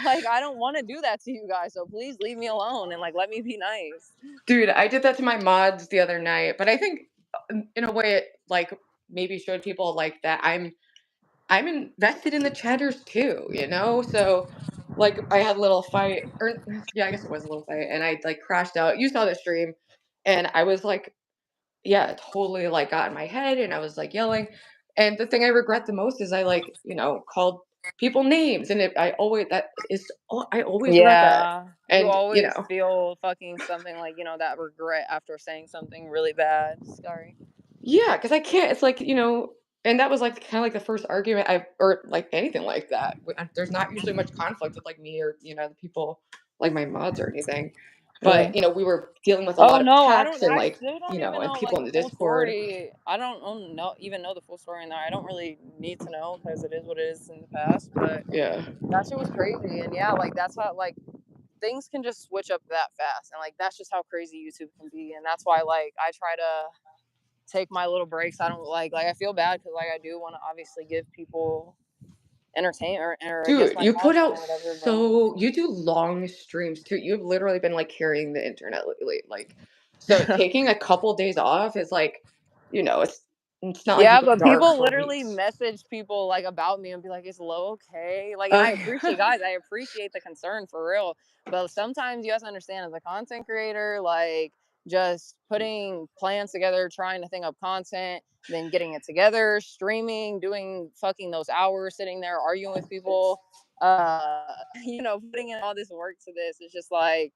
like I don't want to do that to you guys. So please leave me alone and like let me be nice. Dude, I did that to my mods the other night, but I think in a way it like maybe showed people like that I'm invested in the cheddars too, you know? So, like, I had a little fight, or yeah, I guess it was a little fight, and I like crashed out. You saw the stream, and I was like, yeah, totally like got in my head, and I was like yelling. And the thing I regret the most is I like, called people names, and I always regret that. Yeah, you And always feel fucking something like, that regret after saying something really bad. Sorry. yeah, because I can't. It's like, and that was like kind of like the first argument or like anything like that. There's not usually much conflict with like me or the people like my mods or anything, Yeah. but we were dealing with a Oh lot of no, texts and I like still don't even and know people like in the the full Discord. story. I don't even know the full story in there. I don't really need to know because it is what it is in the past. But Yeah, that shit was crazy, and yeah, like that's how like things can just switch up that fast, and like that's just how crazy YouTube can be, and that's why like I try to take my little breaks. I don't like I feel bad because like I do want to obviously give people entertainment or I guess dude, my you put content or out whatever, but you do long streams too. You've literally been like carrying the internet lately. Like, so taking a couple days off is like, it's not like you yeah, go but dark people for literally weeks. message people like about me and be like, "Is Lo okay?" Like, and I I appreciate guys, I appreciate the concern for real. But sometimes you have to understand as a content creator, like just putting plans together, trying to think of content, then getting it together, streaming, doing fucking those hours, sitting there arguing with people, putting in all this work to this. It's just like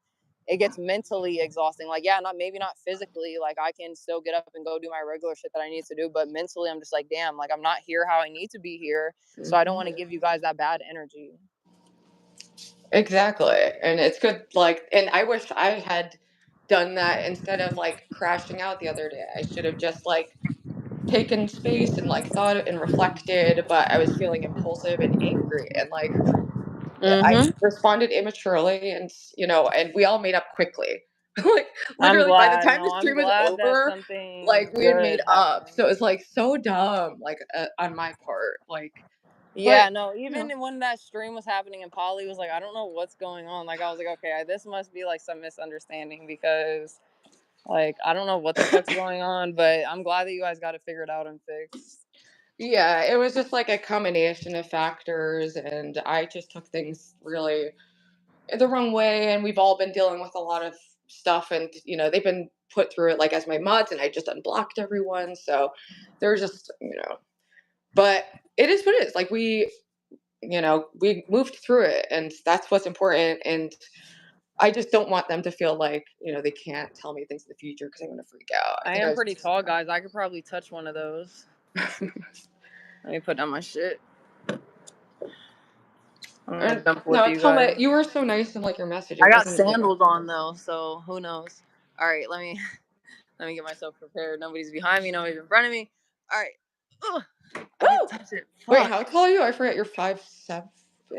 it gets mentally exhausting. Like, yeah, not maybe not physically. Like, I can still get up and go do my regular shit that I need to do, but mentally, I'm just like, damn, like I'm not here how I need to be here. So I don't Mhm. want to give you guys that bad energy. Exactly. And it's good, like, and I wish I had done that instead of like crashing out the other day. I should have just like taken space and like thought and reflected, but I was feeling impulsive and angry and like I Mm-hmm. responded immaturely and we all made up quickly. Like I'm literally by the glad. time the No, I'm stream was glad that over, something like we had made good up. happened. So it's like so dumb, like on my part. Like, but Yeah, no, even when that stream was happening and Polly was like, I don't know what's going on. Like, I was like, okay, this must be like some misunderstanding because, like, I don't know what the fuck's going on, but I'm glad that you guys got it figured out and fixed. yeah, it was just like a combination of factors, and I just took things really the wrong way. And we've all been dealing with a lot of stuff, and they've been put through it like as my mods, and I just unblocked everyone. So there's just but it is what it is. Like we moved through it, and that's what's important. And I just don't want them to feel like they can't tell me things in the future because I'm gonna freak out. I I think I am was pretty tall, guys. I could probably touch one of those. Let me put down my shit. I'm gonna and dump with no, you tell guys. me you were so nice in like your message. I It got wasn't like a sandals on though, so who knows? All right, let me let me get myself prepared. Nobody's behind me. Nobody's in front of me. All right. Ugh, I can oh touch it. wait, Fuck. how tall are you? I forget. You're 5'7",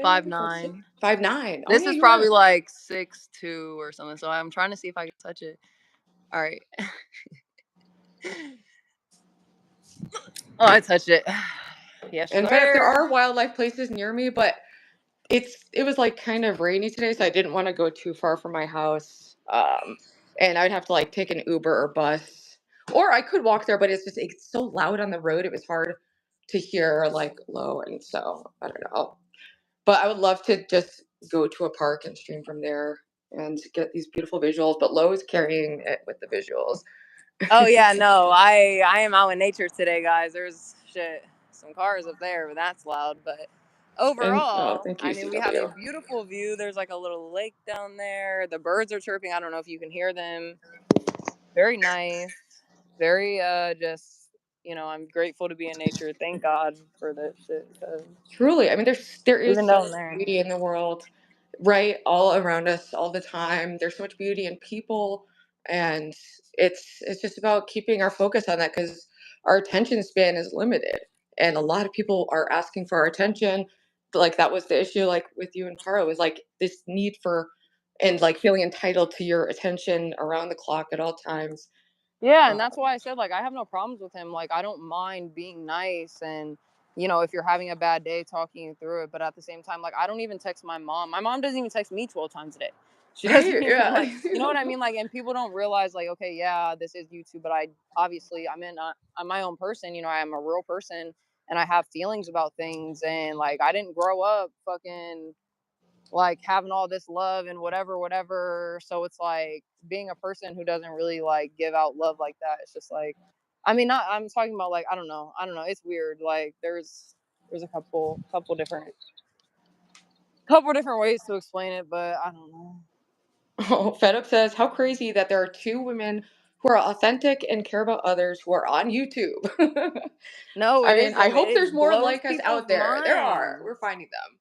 5'6", 5'9". 5'9". Oh This yeah, is you probably are. like 6'2" or something. So I'm trying to see if I can touch it. All right. Oh, I touched it. Yes, In fact, there sir. are wildlife places near me, but it was like kind of rainy today, so I didn't want to go too far from my house. And I'd have to like take an Uber or bus, or I could walk there, but it's so loud on the road. It was hard to hear like low, and so I don't know. But I would love to just go to a park and stream from there and get these beautiful visuals. But Lo is carrying it with the visuals. Oh yeah, no, I am out in nature today, guys. There's shit, some cars up there, but that's loud. But And oh, overall, thank I you, mean, we have a CW. beautiful view. There's like a little lake down there. The birds are chirping. I don't know if you can hear them. Very nice. Very just I'm grateful to be in nature. Thank God for this shit. 'Cause Truly, I mean, there is even so down much there. beauty in the world, right? All around us, all the time. There's so much beauty in people, and it's just about keeping our focus on that because our attention span is limited, and a lot of people are asking for our attention. Like that was the issue, like with you and Taro, is like this need for and like feeling entitled to your attention around the clock at all times. Yeah, and Uh, that's why I said like I have no problems with him. Like I don't mind being nice and if you're having a bad day talking you through it, but at the same time like I don't even text my mom. My mom doesn't even text me 12 times a day. She doesn't right? even Yeah. like, you know what I mean? Like and people don't realize like okay, yeah, this is YouTube, but I obviously I'm my own person, I am a real person and I have feelings about things, and like I didn't grow up fucking like having all this love and whatever. So it's like being a person who doesn't really like give out love like that. It's just like, I mean, not, I'm talking about like, I don't know. It's weird. Like there's a couple different ways to explain it, but I don't know. Oh, FedUp says, how crazy that there are two women who are authentic and care about others who are on YouTube. No, I it mean, is. I hope It there's more blows like us people's out there. There are. We're minds. finding them,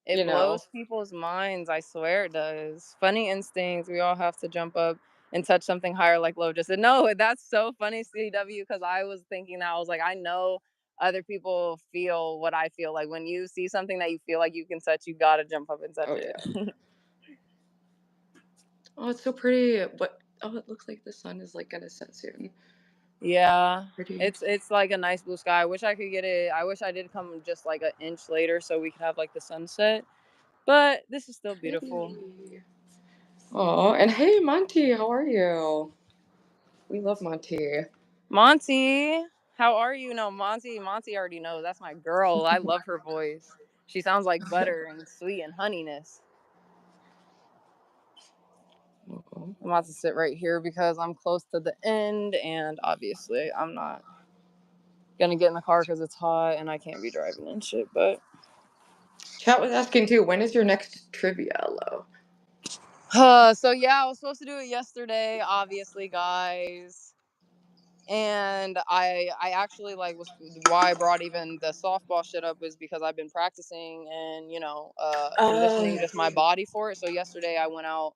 It you know. blows people's minds. I swear it does. Funny instincts. We all have to jump up and touch something higher, like Lo just said. No, that's so funny, CW, because I was thinking that. I was like, I know other people feel what I feel. Like when you see something that you feel like you can touch, you gotta jump up and touch Oh, it. yeah. Oh, it's so pretty. What? Oh, it looks like the sun is like gonna set soon. Yeah. Pretty. It's like a nice blue sky. I wish I could get it. I wish I did come just like an inch later so we could have like the sunset. But this is still beautiful. Pretty. Oh, and hey, Monty, how are you? We love Monty. Monty, how are you? No, Monty already knows. That's my girl. I love her voice. She sounds like butter and sweet and honeyness. Oh. I'm about to sit right here because I'm close to the end, and obviously I'm not gonna get in the car because it's hot and I can't be driving and shit. But Chat was asking too, when is your next trivia, Lo? so yeah, I was supposed to do it yesterday, obviously, guys. And I actually like was why I brought even the softball shit up is because I've been practicing and conditioning Oh. just my body for it. So yesterday I went out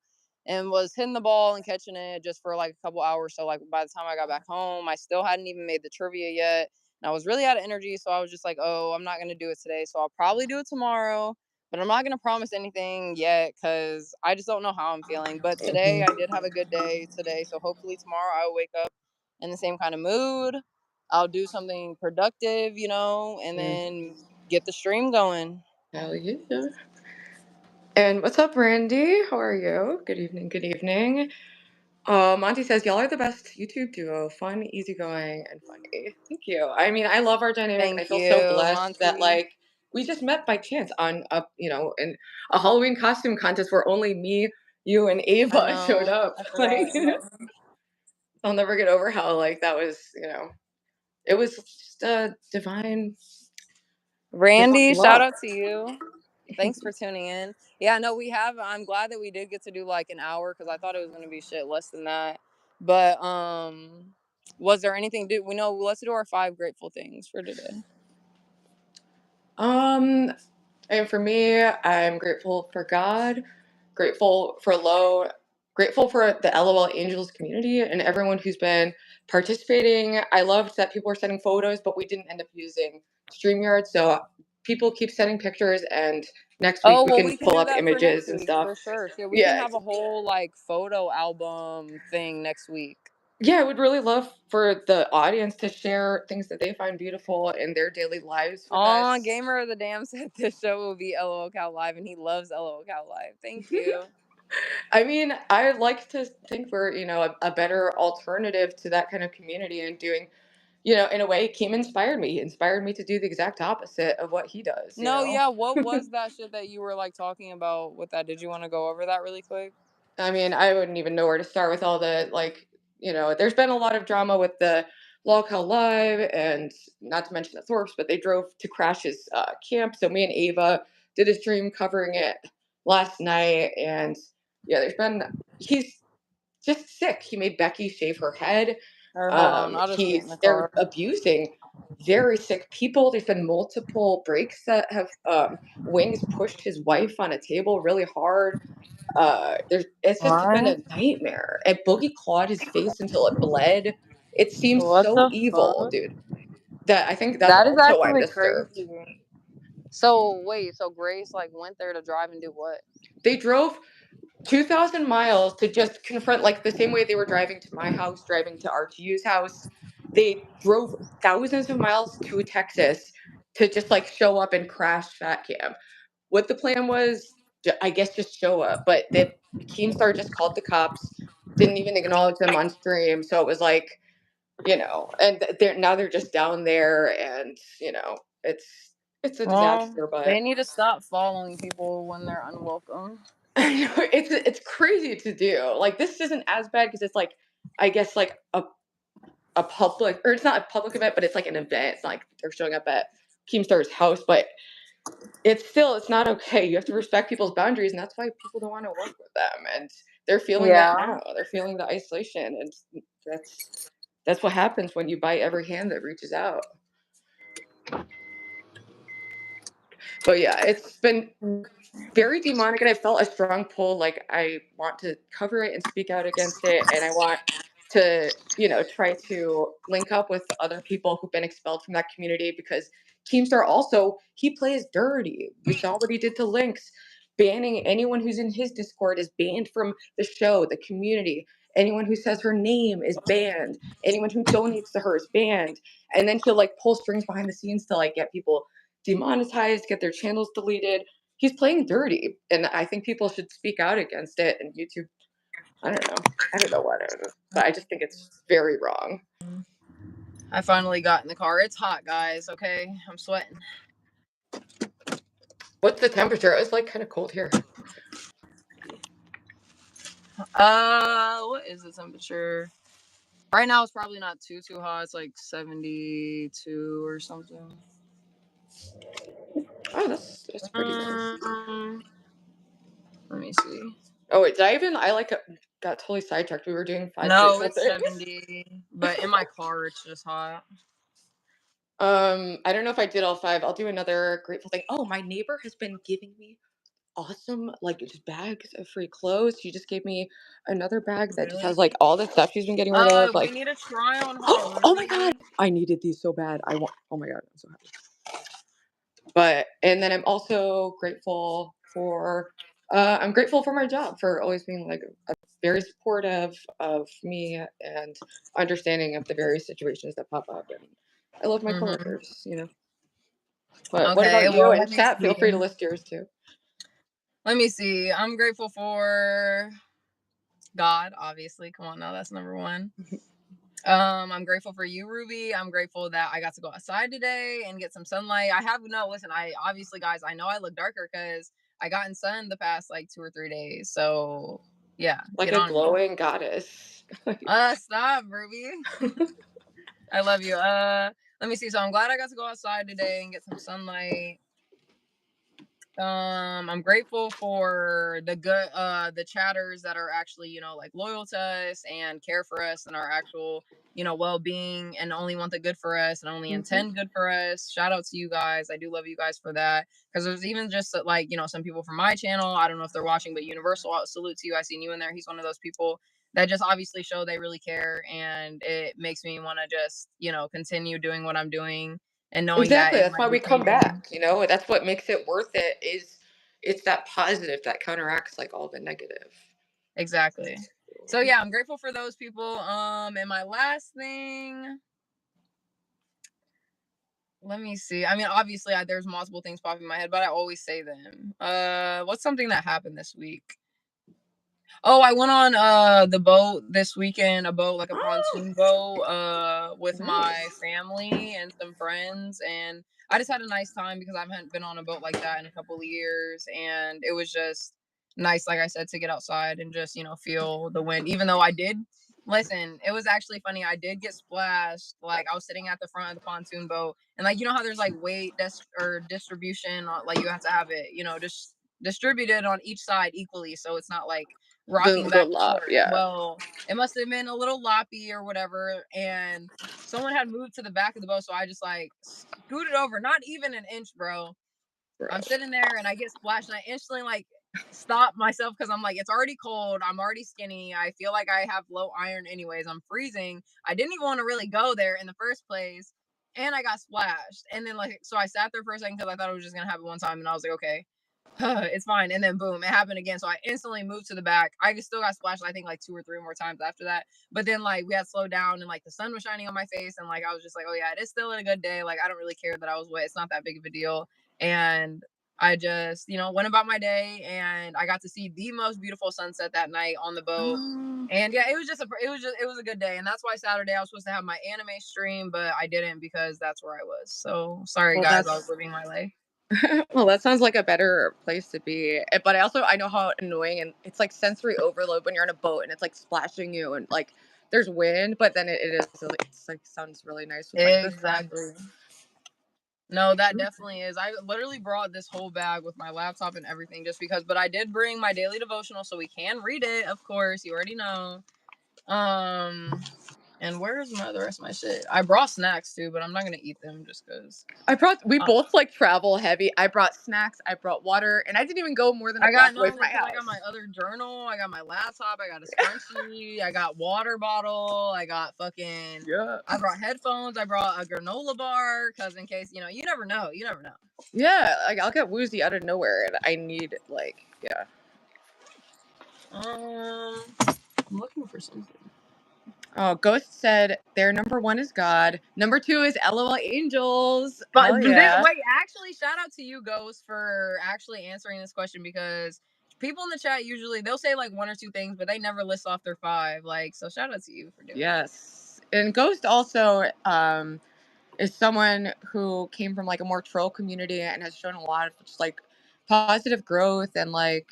and was hitting the ball and catching it just for like a couple hours. So like by the time I got back home, I still hadn't even made the trivia yet, and I was really out of energy. So I was just like, oh, I'm not gonna do it today. So I'll probably do it tomorrow. But I'm not gonna promise anything yet because I just don't know how I'm feeling. But today I did have a good day today, so hopefully tomorrow I'll wake up in the same kind of mood. I'll do something productive, and Mm, then get the stream going. hell yeah. And what's up, Randy? How are you? Good evening, good evening. Monty says, y'all are the best YouTube duo. Fun, easygoing, and funny. Thank you. I mean, I love our dynamic, and I Thank feel so you, blessed that, Monty. like, we just met by chance on in a Halloween costume contest where only me, you, and I Ava showed know. up. I Like, forgot. I'll never get over how, like, that was, it was just a divine Randy, shout love. out to you. Thanks for tuning in. Yeah, no, we have. I'm glad that we did get to do like an hour because I thought it was gonna be shit less than that. But was there anything? Do we know? Let's do our 5 grateful things for today. Um, and for me, I'm grateful for God, grateful for Lo, grateful for the LOL Angels community and everyone who's been participating. I loved that people were sending photos, but we didn't end up using StreamYard. So people keep sending pictures, and next week Oh, we well, can we can pull do up that for images next and week stuff. for sure. Yeah, we can Yeah. have a whole like photo album thing next week. Yeah, I would really love for the audience to share things that they find beautiful in their daily lives with Aw, us. Gamer of the Dam said this show will be LOL Cal Live, and he loves LOL Cal Live. Thank you. I mean, I like to think we're, a better alternative to that kind of community and doing, in a way, Kim inspired me. He inspired me to do the exact opposite of what he does. No, yeah, what was that shit that you were like talking about with that? Did you want to go over that really quick? I mean, I wouldn't even know where to start with all the, like, there's been a lot of drama with the Lolcow Live and not to mention the Thorpes, but they drove to Crash's camp. So me and Ava did a stream covering it last night. And yeah, he's just sick. He made Becky shave her head. Or hold on, I'll just get in the They're car. abusing very sick people. There's been multiple breaks that have Wings pushed his wife on a table really hard. It's just been What? a nightmare. And Boogie clawed his face until it bled. It seems What so the evil, fuck? dude. That I think that's That is also why I'm actually disturbed. crazy. So wait, so Grace like went there to drive and do what? They drove 2,000 miles to just confront, like the same way they were driving to my house, driving to RTU's house. They drove thousands of miles to Texas to just like show up and crash Fat Camp. What the plan was, I guess, just show up. But the Keemstar just called the cops, didn't even acknowledge them on stream. So it was like, and they're just down there, and it's a Well, disaster, they but need to stop following people when they're unwelcome. it's crazy to do. Like this isn't as bad because it's like I guess like a public or it's not a public event, but it's like an event. It's not like they're showing up at Keemstar's house, but it's not okay. You have to respect people's boundaries, and that's why people don't want to work with them. And they're feeling that Yeah. now. They're feeling the isolation, and that's that's what happens when you bite every hand that reaches out. But yeah, it's been very demonic, and I felt a strong pull. Like I want to cover it and speak out against it, and I want to, try to link up with other people who've been expelled from that community because Keemstar also he plays dirty. We saw what he did to Lynx, banning anyone who's in his Discord is banned from the show, the community. Anyone who says her name is banned. Anyone who donates to her is banned. And then he'll like pull strings behind the scenes to like get people demonetized, get their channels deleted. He's playing dirty, and I think people should speak out against it. And YouTube, I don't know what it is, but I just think it's very wrong. I finally got in the car. It's hot, guys. Okay, I'm sweating. What's the temperature? It was like kind of cold here. What is the temperature? Right now it's probably not too hot. It's like 72 or something. Oh, that's pretty nice. Let me see. Oh wait, did I even? I like got totally sidetracked. We were doing five No, grateful it's things. 70, but in my car it's just hot. I don't know if I did all five. I'll do another grateful thing. Oh, my neighbor has been giving me awesome like just bags of free clothes. She just gave me another bag that just Really? has like all the stuff she's been getting rid of. We Like, need a try on haul, oh my god, Ruby. I needed these so bad. I want. Oh my god, I'm so happy. But and then I'm also grateful for. I'm grateful for my job for always being like very supportive of me and understanding of the various situations that pop up. And I love my Mm-hmm. coworkers. But what Okay, about you well, in the let me chat? Feel see. free to list yours too. Let me see. I'm grateful for God, obviously. Come on now, that's number one. I'm grateful for you, Ruby. I'm grateful that I got to go outside today and get some sunlight. Listen, I obviously, guys, I know I look darker because I got in sun the past like 2 or 3 days. So yeah, Like get a on me. glowing goddess. Stop, Ruby. I love you. Let me see. So I'm glad I got to go outside today and get some sunlight. I'm grateful for the chatters that are actually, like loyal to us and care for us and our actual, well-being and only want the good for us and only Mhm. intend good for us. Shout out to you guys. I do love you guys for that. Because there's even just like, some people from my channel, I don't know if they're watching, but Universal, salute to you. I seen you in there. He's one of those people that just obviously show they really care, and it makes me want to just, continue doing what I'm doing and knowing that Exactly. it That's why might be we come changing. back. That's what makes it worth it. Is it's that positive that counteracts like all the negative. Exactly. So yeah, I'm grateful for those people. And my last thing, let me see. I mean, obviously, there's multiple things popping in my head, but I always say them. What's something that happened this week? Oh, I went on the boat this weekend, a boat like a Oh, pontoon boat with my nice. family and some friends, and I just had a nice time because I haven't been on a boat like that in a couple of years, and it was just nice, like I said, to get outside and just, feel the wind. Even though I did listen, it was actually funny. I did get splashed. Like I was sitting at the front of the pontoon boat, and like how there's like weight or distribution, like you have to have it, just distributed on each side equally, so it's not like rocking The back and love, forth. yeah. Well, it must have been a little loppy or whatever, and someone had moved to the back of the boat, so I just like scooted over, not even an inch, bro. Bro. I'm sitting there and I get splashed, and I instantly like stop myself because I'm like, it's already cold. I'm already skinny. I feel like I have low iron, anyways. I'm freezing. I didn't even want to really go there in the first place, and I got splashed. And then like, so I sat there for a second because I thought it was just gonna happen one time, and I was like, okay, it's fine. And then boom, it happened again. So I instantly moved to the back. I still got splashed, I think like 2 or 3 more times after that. But then like we had slowed down and like the sun was shining on my face. And like I was just like, oh yeah, it is still a good day. Like I don't really care that I was wet. It's not that big of a deal. And I just, went about my day, and I got to see the most beautiful sunset that night on the boat. Oh, And yeah, it was a good day. And that's why Saturday I was supposed to have my anime stream, but I didn't because that's where I was. So sorry well, guys, I was that's living my life. well, that sounds like a better place to be. But I know how annoying and it's like sensory overload when you're on a boat and it's like splashing you and like there's wind, but then it's like sounds really nice with like the sun. Exactly. No, that definitely is. I literally brought this whole bag with my laptop and everything just because, but I did bring my daily devotional so we can read it, of course. You already know. Um, and where's the rest of my shit? I brought snacks too, but I'm not gonna eat them just because. We Uh, both like travel heavy. I brought snacks, I brought water, and I didn't even go more than a I got block away no from my because I got my house. other journal, I got my laptop, I got a scrunchie, I got water bottle, I got fucking. Yeah. I brought headphones, I brought a granola bar, cause in case you never know, you never know. Yeah, like I'll get woozy out of nowhere and I need like yeah. I'm looking for something. Oh, Ghost said their number one is God. Number two is LOL Angels. But Hell yeah. wait, actually, shout out to you, Ghost, for actually answering this question because people in the chat usually they'll say like one or two things, but they never list off their five. Like, so shout out to you for doing that. Yes. And Ghost also is someone who came from like a more troll community and has shown a lot of just like positive growth and like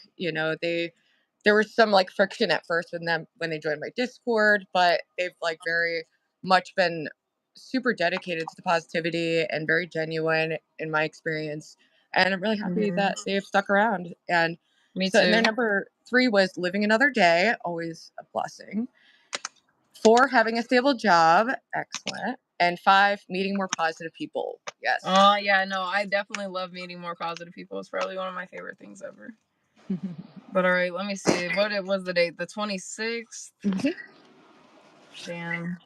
there was some like friction at first with them when they joined my Discord, but they've like very much been super dedicated to the positivity and very genuine in my experience, and I'm really happy Mhm. that they've stuck around. And Me so, and their too. number three was living another day, always a blessing. Four, having a stable job. Excellent. And five, meeting more positive people. Yes. Oh yeah, no, I definitely love meeting more positive people. It's probably one of my favorite things ever. But all right, let me see. What it was the date? The 26th. Damn,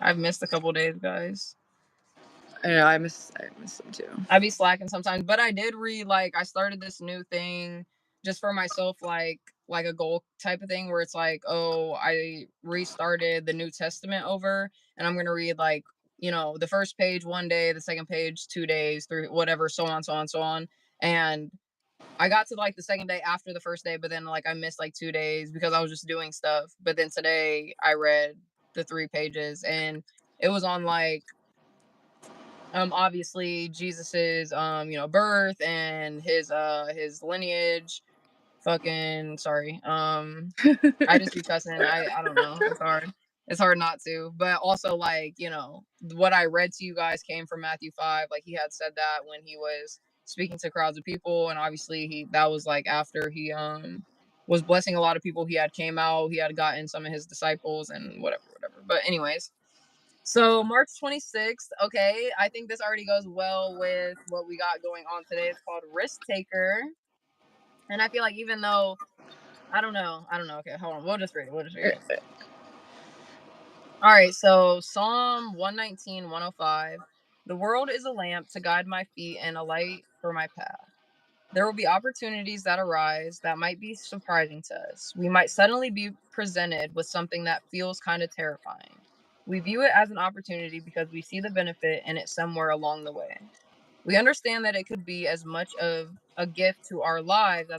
I've missed a couple days, guys. I know, I miss them too. I be slacking sometimes, but I did read like I started this new thing just for myself, like a goal type of thing where it's like, oh, I restarted the New Testament over, and I'm gonna read like the first page one day, the second page 2 days, three, whatever, so on, so on, so on, and I got to like the second day after the first day, but then like I missed like 2 days because I was just doing stuff. But then today I read the 3 pages, and it was on like obviously Jesus's birth and his lineage. Fucking sorry. I just be cussing. I don't know. It's hard not to. But also like, what I read to you guys came from Matthew 5. Like he had said that when he was speaking to crowds of people, and obviously he that was like after he was blessing a lot of people. He had came out, he had gotten some of his disciples and whatever, whatever. But anyways, so March 26th, okay, I think this already goes well with what we got going on today. It's called Risk Taker. And I feel like even though I don't know. Okay, hold on. We'll just read it. We'll just read it. All right, so Psalm 119, 105. The world is a lamp to guide my feet and a light for my path. There will be opportunities that arise that might be surprising to us. We might suddenly be presented with something that feels kind of terrifying. We view it as an opportunity because we see the benefit in it somewhere along the way. We understand that it could be as much of a gift to our lives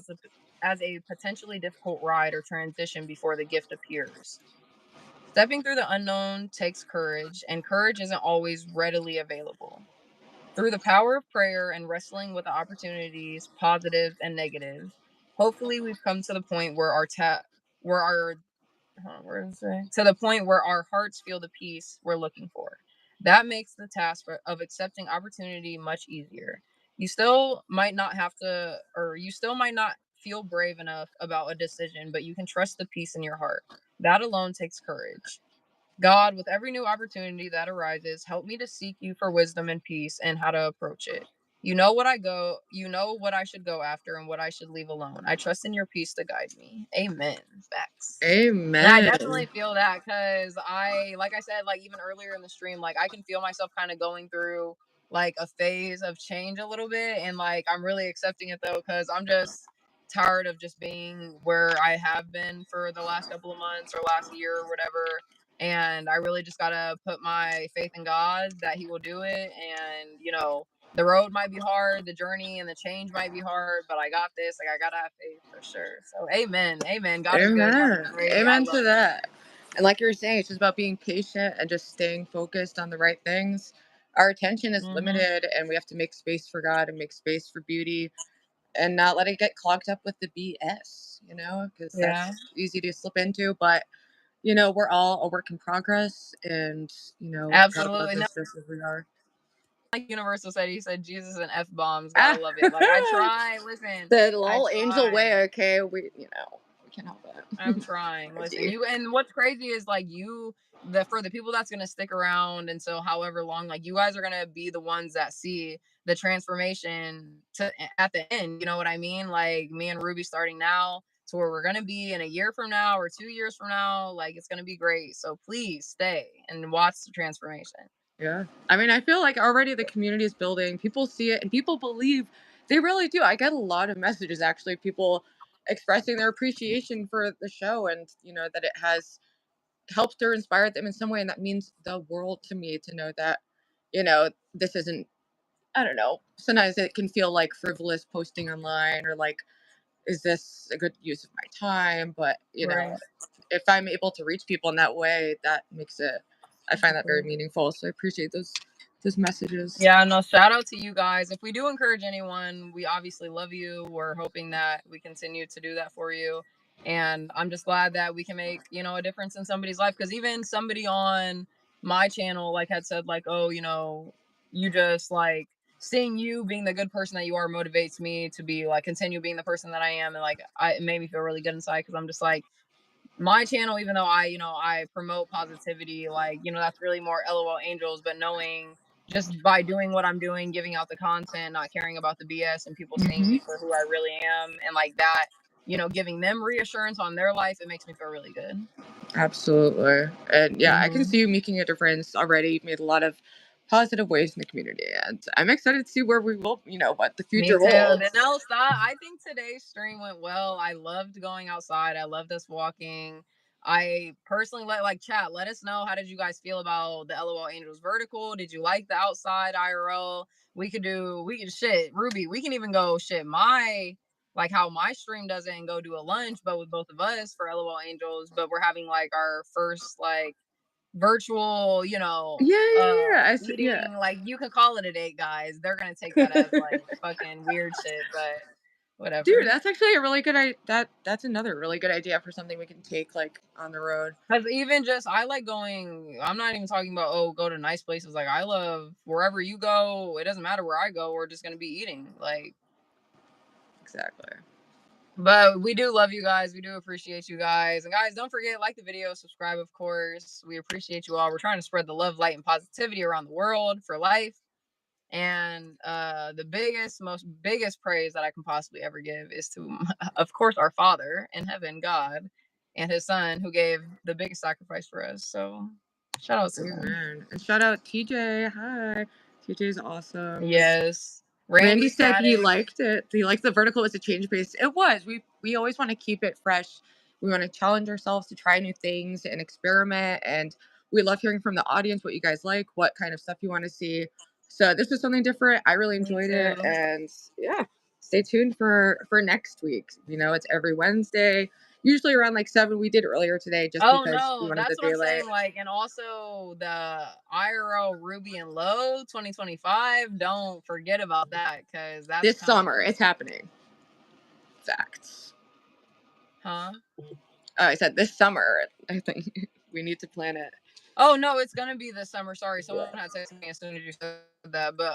as a potentially difficult ride or transition before the gift appears. Stepping through the unknown takes courage, and courage isn't always readily available. Through the power of prayer and wrestling with the opportunities, positives and negatives, hopefully we've come to the point where where our where does it say? To the point where our hearts feel the peace we're looking for. That makes the task of accepting opportunity much easier. You still might not feel brave enough about a decision, but you can trust the peace in your heart. That alone takes courage. God, with every new opportunity that arises, help me to seek you for wisdom and peace and how to approach it. You know what I should go after and what I should leave alone. I trust in your peace to guide me. Amen. Facts. And I Amen. definitely feel that because like I said, like even earlier in the stream, like I can feel myself kind of going through like a phase of change a little bit. And like I'm really accepting it though, because I'm just tired of just being where I have been for the last couple of months or last year or whatever. And I really just got to put my faith in God that He will do it. And, the road might be hard, the journey and the change might be hard, but I got this. Like I gotta have faith for sure. So amen, amen. God is good. God is Amen. great. I Amen love to that. And like you were saying, it's just about being patient and just staying focused on the right things. Our attention it. is limited, and we have to make space for God and make space for beauty and not let it get clogged up with the BS, because Yeah, that's easy to slip into. But, we're all a work in progress, and, God loves absolutely. No, us just as we are. like Universal said, he said Jesus and F bombs. Gotta love it. Like I try. Listen, The I little angel try. way, okay? We can't help I'm it. trying. Listen, Gee. you and what's crazy is like the for the people that's gonna stick around until however long, like you guys are gonna be the ones that see the transformation to at the end. You know what I mean? Like me and Ruby starting now to where we're gonna be in a year from now or 2 years from now. Like it's gonna be great. So please stay and watch the transformation. Yeah. I mean, I feel like already the community is building. People see it and people believe. They really do. I get a lot of messages actually, people expressing their appreciation for the show, and that it has helped or inspired them in some way, and that means the world to me to know that this isn't, I don't know, sometimes it can feel like frivolous posting online, or like, is this a good use of my time? But Right. if I'm able to reach people in that way, that makes it, I find that very meaningful. So I appreciate those messages. Yeah, no, shout out to you guys. If we do encourage anyone, we obviously love you. We're hoping that we continue to do that for you. And I'm just glad that we can make, a difference in somebody's life. Cause even somebody on my channel like had said, like, oh, you just like seeing you being the good person that you are motivates me to be like continue being the person that I am. And like it made me feel really good inside because I'm just like my channel, even though I promote positivity, like, that's really more LOL Angels, but knowing just by doing what I'm doing, giving out the content, not caring about the BS and people seeing Hmm. me for who I really am and like that, giving them reassurance on their life, it makes me feel really good. Absolutely. And yeah, I can Hmm. see you making a difference already. You've made a lot of positive ways in the community. And I'm excited to see where we will, what the Me future too. holds. Then I'll stop. I think today's stream went well. I loved going outside. I loved us walking. I personally like chat. Let us know, how did you guys feel about the LOL Angels vertical? Did you like the outside IRL? We could shit. Ruby, we can even go shit my like how my stream does it and go do a lunch, but with both of us for LOL Angels. But we're having like our first like virtual, Yeah, yeah, yeah. Yeah. eating, like you can call it a date, guys. They're gonna take that as like fucking weird shit, but Dude, whatever. that's actually a really good that's another really good idea for something we can take like on the road. Cause even just I like going, I'm not even talking about go to nice places. Like I love wherever you go, it doesn't matter where I go, we're just gonna be eating. Like, Exactly. but we do love you guys. We do appreciate you guys. And guys, don't forget, like the video, subscribe, of course. We appreciate you all. We're trying to spread the love, light, and positivity around the world for life. And the biggest praise that I can possibly ever give is to, of course, our Father in heaven, God, and His Son, who gave the biggest sacrifice for us. So, shout out to them. Amen. And shout out TJ. Hi. TJ's awesome. Yes, Randy Randy said he Static. liked it. He liked the vertical as a change pace. It was. We always want to keep it fresh. We want to challenge ourselves to try new things and experiment. And we love hearing from the audience what you guys like, what kind of stuff you want to see. So this was something different. I really Me enjoyed it. too. And yeah, stay tuned for next week. It's every Wednesday, usually around like 7. We did earlier today just Oh because we no, wanted the that's what I'm daylight. saying. Like, and also the IRL Ruby and Low 2025. Don't forget about that because that's This coming. summer, it's happening. Facts. Huh? I said this summer. I think we need to plan it. Oh no, it's gonna be this summer. Sorry, someone Yeah. had texted me as soon as you said that. But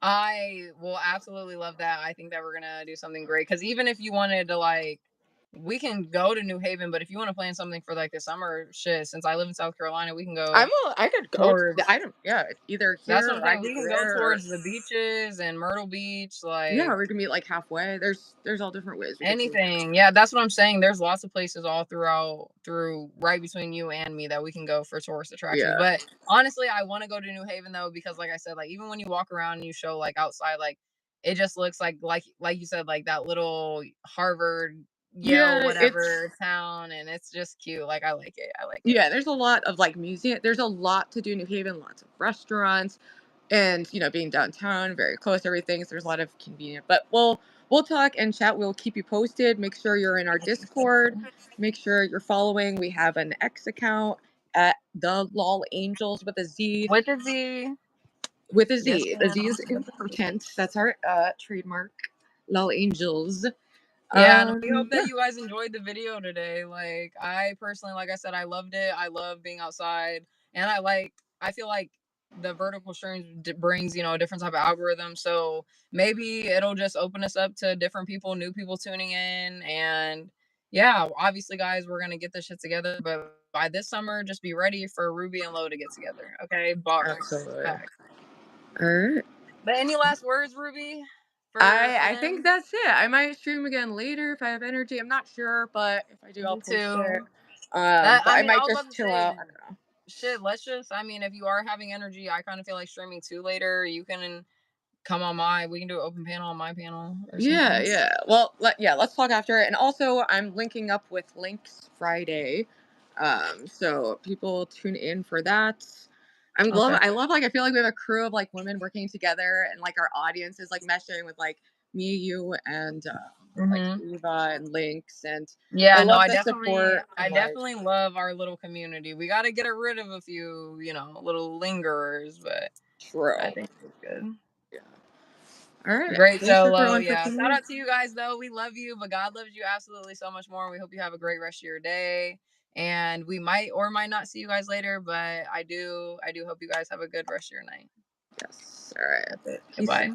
I will absolutely love that. I think that we're gonna do something great. Cause even if you wanted to like we can go to New Haven, but if you want to plan something for like the summer, shit, since I live in South Carolina, we can go I could go. towards I don't. Yeah, either that's here what I'm or I saying. can We go can go there. Or, towards the beaches and Myrtle Beach, yeah, like we can meet like halfway. There's all different ways we could take it. anything. Yeah, that's what I'm saying. There's lots of places all through right between you and me that we can go for tourist attractions. Yeah. But honestly, I want to go to New Haven though because like I said, like even when you walk around and you show like outside, like it just looks like you said, like that little Harvard, Yale, Yeah, it's whatever town, and it's just cute. Like I like it. I like it. yeah. There's a lot of like museum. There's a lot to do in New Haven. Lots of restaurants. and being downtown, very close to everything, so there's a lot of convenient. But we'll talk and chat. We'll keep you posted. Make sure you're in our Discord. Make sure you're following. We have an X account at the lol angels with a Z. With a Z. With a Yes, Z. The Z ma'am. is important. That's our trademark. Lol angels. Yeah, and we hope that Yeah. you guys enjoyed the video today. Like, I personally, like I said, I loved it. I love being outside, and I feel like the vertical streams brings, a different type of algorithm. So maybe it'll just open us up to different people, new people tuning in. And yeah, obviously, guys, we're gonna get this shit together. But by this summer, just be ready for Ruby and Lo to get together. Okay, bars, Absolutely. facts. All right. But any last words, Ruby, for I think them? that's it. I might stream again later if I have energy. I'm not sure, but if I do, I'll Me post it. too. That But I I mean, I might was about just to chill say, out. I don't know. shit. Let's just. I mean, if you are having energy, I kind of feel like streaming too later. You can come on my. We can do an open panel on my panel or Yeah, something. yeah. Well, let's talk after it. And also, I'm linking up with Links Friday, so people tune in for that. Okay. I love like I feel like we have a crew of like women working together, and like our audience is like meshing with like me, you, and like Mhm. Eva and Links, and I Yeah. No. love I the definitely. support I and like definitely love our little community. We got to get rid of a few, little lingerers, but I true. think it's good. Yeah. All right. Great Thanks solo. everyone for Yeah. tuning Shout in. out to you guys though. We love you, but God loves you absolutely so much more. We hope you have a great rest of your day. And we might or might not see you guys later, but I do hope you guys have a good rest of your night. Yes. All right. That's it. Peace. Goodbye.